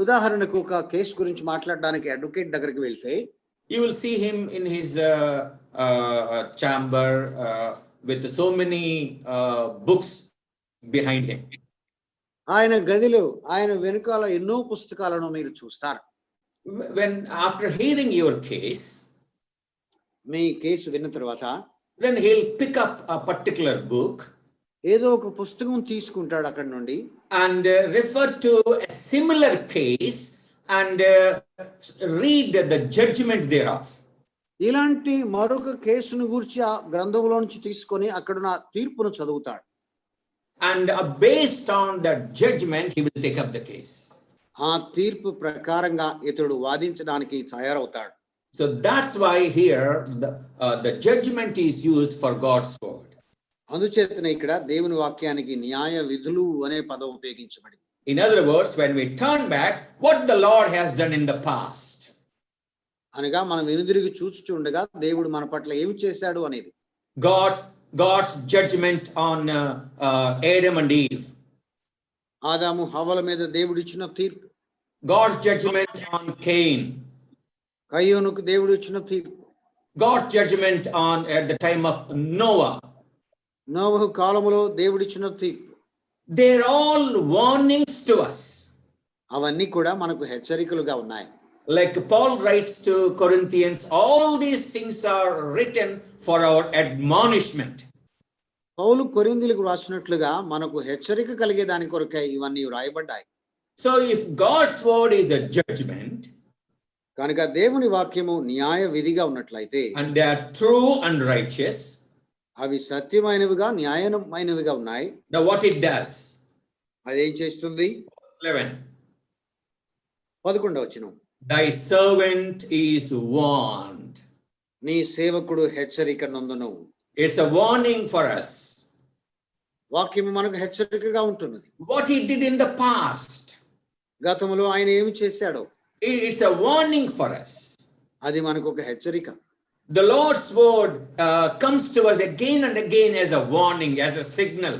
ఉదాహరణకు ఒక కేసు గురించి మాట్లాడడానికి అడ్వకేట్ దగ్గరికి వెళ్తే,
you will see him in his chamber with so many books behind him.
ఆయన గదిలో ఆయన వెనుకాల ఎన్నో పుస్తకాలను మీరు చూస్తారు.
When after hearing your case,
me case విన్న తర్వాత,
then he'll pick up a particular book
ఏదో ఒక పుస్తకం తీసుకుంటాడు అక్కడి నుండి,
and refer to a similar case and read the judgment thereof.
ఇలాంటి మరొక కేసును గురించి ఆ గ్రంథంలో నుంచి తీసుకొని అక్కడున్న తీర్పును చదువుతాడు.
And based on that judgment, he will take up the case.
ఆ తీర్పు ప్రకారంగా ఇతడు వాదించడానికి తయారవుతాడు.
So that's why here the judgment is used for God's word.
అందుచేతనే ఇక్కడ దేవుని వాక్యానికి న్యాయ విధులు అనే పదం ఉపయోగించబడింది.
In other words, when we turn back, what the Lord has done in the past.
అనగా మనం వెనుదిరిగి చూచుచుండగా దేవుడు మన పట్ల ఏమి చేశాడు అనేది.
God's judgment on Adam and Eve.
ఆదాము హవ్వల మీద దేవుడు ఇచ్చిన తీర్పు.
God's judgment on Cain.
కయ్యోనుకు దేవుడు ఇచ్చిన తీర్పు.
God's judgment on at the time of Noah.
నోవహు కాలములో దేవుడు ఇచ్చిన తీర్పు.
They're all warnings to us.
అవన్నీ కూడా మనకు హెచ్చరికలుగా ఉన్నాయి.
Like Paul writes to Corinthians, all these things are written for our admonishment.
పౌలు కొరింథీయులకు రాసినట్లుగా మనకు హెచ్చరిక కలిగే దాని కొరకై ఇవన్నీ రాయబడ్డాయి.
So if God's word is a judgment,
కనుక దేవుని వాక్యము న్యాయ విధిగా ఉన్నట్లయితే,
and they are true and righteous,
అవి సత్యమైనవిగా న్యాయమైనవిగా ఉన్నాయి.
now what it does?
అదేం చేస్తుంది?
11.
11వ వచనం.
Thy servant is warned.
నీ సేవకుడు హెచ్చరిక నందును.
It's a warning for us.
వాక్యము మనకు హెచ్చరికగా ఉంటున్నది.
What he did in the past,
గతములో ఆయన ఏమి చేశాడో,
it's a warning for us.
అది మనకు ఒక హెచ్చరిక.
The Lord's word comes to us again and again as a warning, as a signal.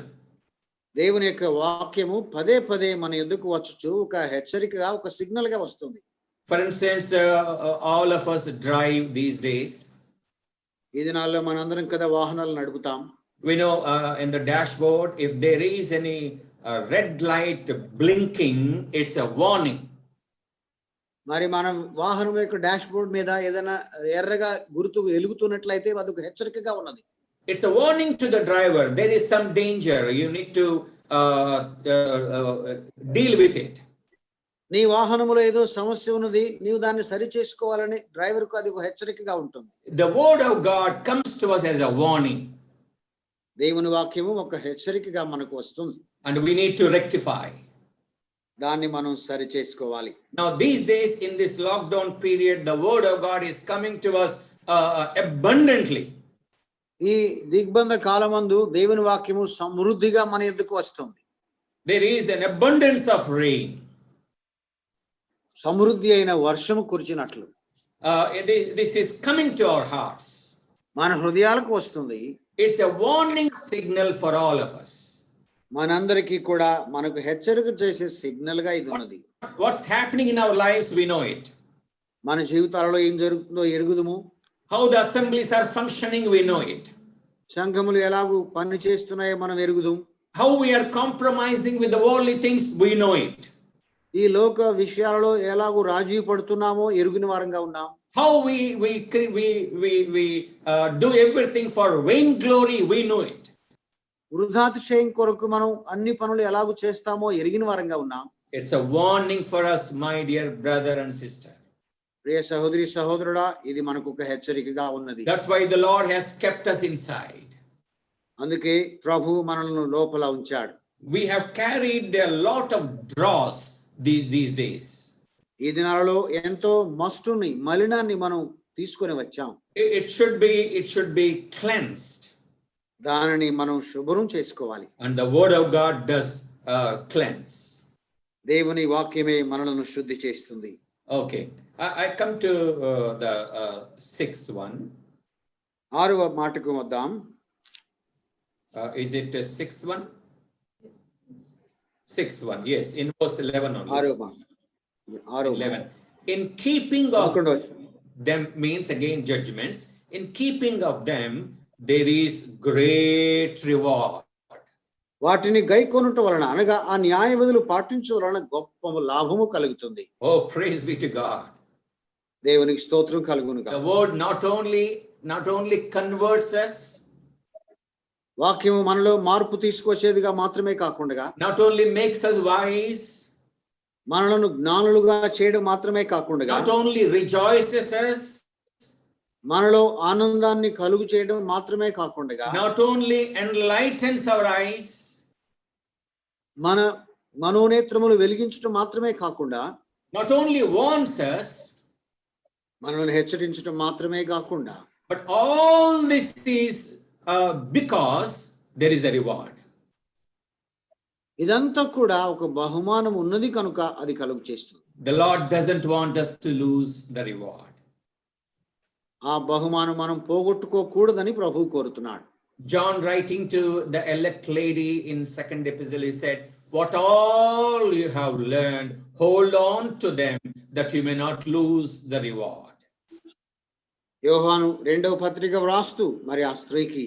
దేవుని యొక్క వాక్యము పదే పదే మన ఎదుకు వచ్చుచు ఒక హెచ్చరికగా, ఒక సిగ్నల్ గా వస్తుంది.
For instance, all of us drive these days.
ఈ దినాల్లో మనందరం కదా వాహనాలు నడుపుతాం.
We know in the dashboard, if there is any red light blinking, it's a warning.
మరి మన వాహనం యొక్క డాష్ బోర్డ్ మీద ఏదైనా ఎర్రగా గుర్తు వెలుగుతున్నట్లయితే అదొక హెచ్చరికగా ఉన్నది.
It's a warning to the driver. There is some danger. You need to deal with it.
నీ వాహనములో ఏదో సమస్య ఉన్నది, నీవు దాన్ని సరి చేసుకోవాలని డ్రైవర్ కు అది ఒక హెచ్చరికగా ఉంటుంది.
The word of God comes to us as a warning.
దేవుని వాక్యము ఒక హెచ్చరికగా మనకు వస్తుంది.
And we need to rectify.
దాన్ని మనం సరి చేసుకోవాలి.
Now these days in this lockdown period, the word of God is coming to us abundantly.
ఈ దిగ్బంధ కాలమందు దేవుని వాక్యము సమృద్ధిగా మన ఎదుకు వస్తుంది.
There is an abundance of rain.
సమృద్ధి అయిన వర్షము కురిచినట్లు.
This is coming to our hearts.
మన హృదయాలకు వస్తుంది.
It's a warning signal for all of us.
మనందరికీ కూడా మనకు హెచ్చరిక చేసే సిగ్నల్ గా ఇది ఉన్నది.
What's happening in our lives, we know it.
మన జీవితాలలో ఏం జరుగుతుందో ఎరుగుదుము.
How the assemblies are functioning, we know it.
సంఘములు ఎలాగూ పని చేస్తున్నాయో మనం ఎరుగుదాం.
How we are compromising with the worldly things, we know it.
ఈ లోక విషయాలలో ఎలాగూ రాజీ పడుతున్నామో ఎరుగుని వారంగా ఉన్నాం.
How we do everything for vain glory, we know it.
వృధాతిశయం కొరకు మనం అన్ని పనులు ఎలాగూ చేస్తామో ఎరిగిన వారంగా ఉన్నాం.
It's a warning for us, my dear brother and sister.
ప్రియ సహోదరి సహోదరుడా, ఇది మనకు ఒక హెచ్చరికగా ఉన్నది.
That's why the Lord has kept us inside.
అందుకే ప్రభు మనల్ని లోపల ఉంచాడు.
We have carried a lot of dross these days.
ఈ దినాలలో ఎంతో మస్టుని, మలినాన్ని మనం తీసుకొని వచ్చాం.
It should be cleansed.
దానిని మనం శుభ్రం చేసుకోవాలి.
And the word of God does cleanse.
దేవుని వాక్యమే మనలను శుద్ధి చేస్తుంది.
Okay, I come to the sixth one.
6వ మాటకు వద్దాం.
Is it the sixth one? Sixth one, yes, in verse 11 only.
6వ మాట.
11. In keeping of
11వ
them means again judgments. In keeping of them, there is great reward.
వాటిని గైకొనుట వలన, అనగా ఆ న్యాయ విధులు పాటించడం వలన గొప్ప లాభము కలుగుతుంది.
Oh, praise be to God.
దేవునికి స్తోత్రం కలుగును గాక.
The word not only converts us,
వాక్యము మనలో మార్పు తీసుకొచ్చేదిగా మాత్రమే కాకుండా
not only makes us wise,
మనలను జ్ఞానులుగా చేయడం మాత్రమే కాకుండా
not only rejoices us,
మనలో ఆనందాన్ని కలుగు చేయడం మాత్రమే కాకుండా
not only enlightens our eyes,
మన మనోనేత్రములు వెలిగించడం మాత్రమే కాకుండా
not only warns us,
మనల్ని హెచ్చరించడం మాత్రమే కాకుండా
but all this is because there is a reward.
ఇదంతా కూడా ఒక బహుమానం ఉన్నది కనుక అది కలుగు చేస్తుంది.
The Lord doesn't want us to lose the reward.
ఆ బహుమానం మనం పోగొట్టుకోకూడదని ప్రభువు కోరుతున్నాడు.
John, writing to the elect lady in second epistle, he said, what all you have learned, hold on to them that you may not lose the reward.
యోహాను రెండవ పత్రిక వ్రాస్తూ మరి ఆ స్త్రీకి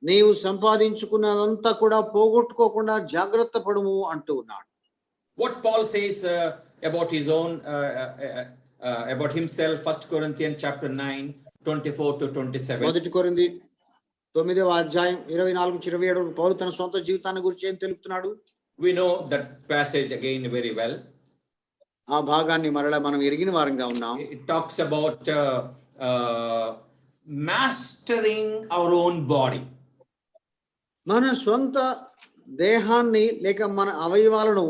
నీవు సంపాదించుకున్నదంతా కూడా పోగొట్టుకోకుండా జాగ్రత్త పడుము అంటూ ఉన్నాడు.
What Paul says about his own about himself, 1 Corinthians chapter 9, 24 to 27.
మొదటి కొరింథీ 9వ అధ్యాయం 24-27 పౌలు తన సొంత జీవితాన్ని గురించి ఏం తెలుపుతున్నాడు?
We know that passage again very well.
ఆ భాగాన్ని మరలా మనం ఎరిగిన వారంగా ఉన్నాం.
It talks about mastering our own body.
మన సొంత దేహాన్ని లేక మన అవయవాలను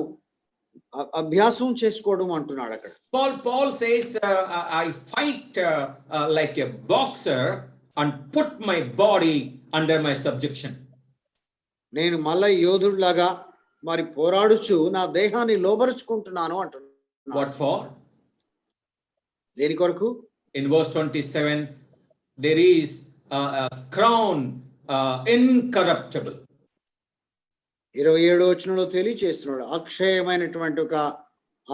అభ్యాసం చేసుకోవడం అంటున్నాడు అక్కడ.
Paul says, I fight like a boxer and put my body under my subjection.
నేను మళ్ళీ యోధుడిలాగా మరి పోరాడుచు నా దేహాన్ని లోబరుచుకుంటున్నాను అంటున్నాడు.
What for?
దేని కొరకు?
In verse 27, there is a crown incorruptible.
27వ వచనంలో తెలియజేస్తున్నాడు అక్షయమైనటువంటి ఒక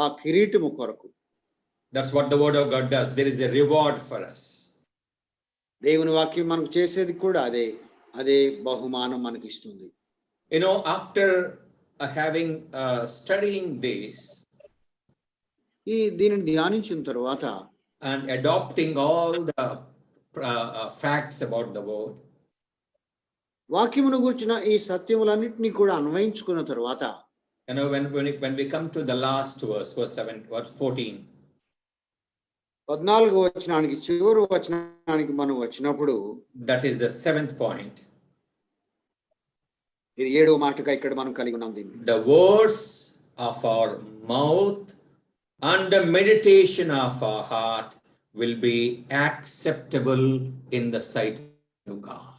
ఆ కిరీటము కొరకు.
That's what the word of God does. There is a reward for us.
దేవుని వాక్యం మనకు చేసేది కూడా అదే బహుమానం మనకి ఇస్తుంది.
You know, after having studying this
దీనిని ధ్యానించిన తరువాత
and adopting all the facts about the word,
వాక్యమును గురించిన ఈ సత్యములన్నిటినీ కూడా అన్వయించుకున్న తరువాత,
you know, when we come to the last verse 7, verse 14,
14వ వచనానికి చివరి వచనానికి మనం వచ్చినప్పుడు,
that is the 7th point.
ఇది 7వ మాటగా ఇక్కడ మనం కలిగి ఉన్నాం దీన్ని.
The words of our mouth and the meditation of our heart will be acceptable in the sight of God.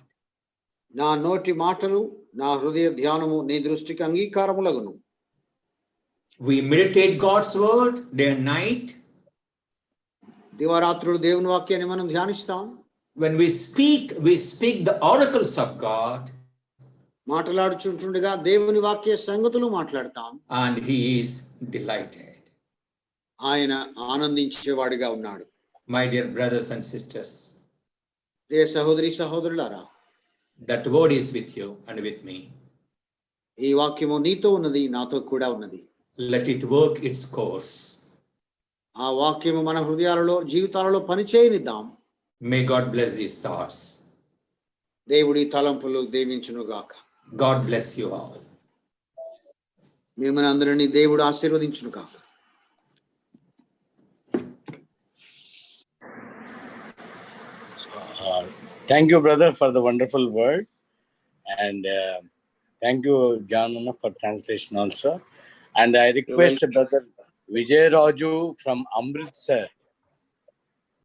నా నోటి మాటలు నా హృదయ ధ్యానము నీ దృష్టికి అంగీకారములగును.
We meditate God's word day and night.
దివారాత్రులు దేవుని వాక్యాన్ని మనం ధ్యానిస్తాం.
When we speak the oracles of God.
మాట్లాడుచుంటుండగా దేవుని వాక్య సంగతులు మాట్లాడతాం.
And he is delighted.
ఆయన ఆనందించేవాడిగా ఉన్నాడు.
My dear brothers and sisters,
ప్రియ సహోదరి సహోదరులారా,
that word is with you and with me.
ఈ వాక్యము నీతో ఉన్నది, నాతో కూడా ఉన్నది.
Let it work its course.
ఆ వాక్యము మన హృదయాలలో జీవితాలలో పనిచేయనిద్దాం.
May God bless these thoughts.
దేవుడి తలంపులు దీవించును గాక.
God bless you all.
మిమ్మల్ని అందరినీ దేవుడు ఆశీర్వదించును గాక.
Thank you, brother, for the wonderful word. And thank you, John, for translation also. And I request brother Vijay Raju from Amritsar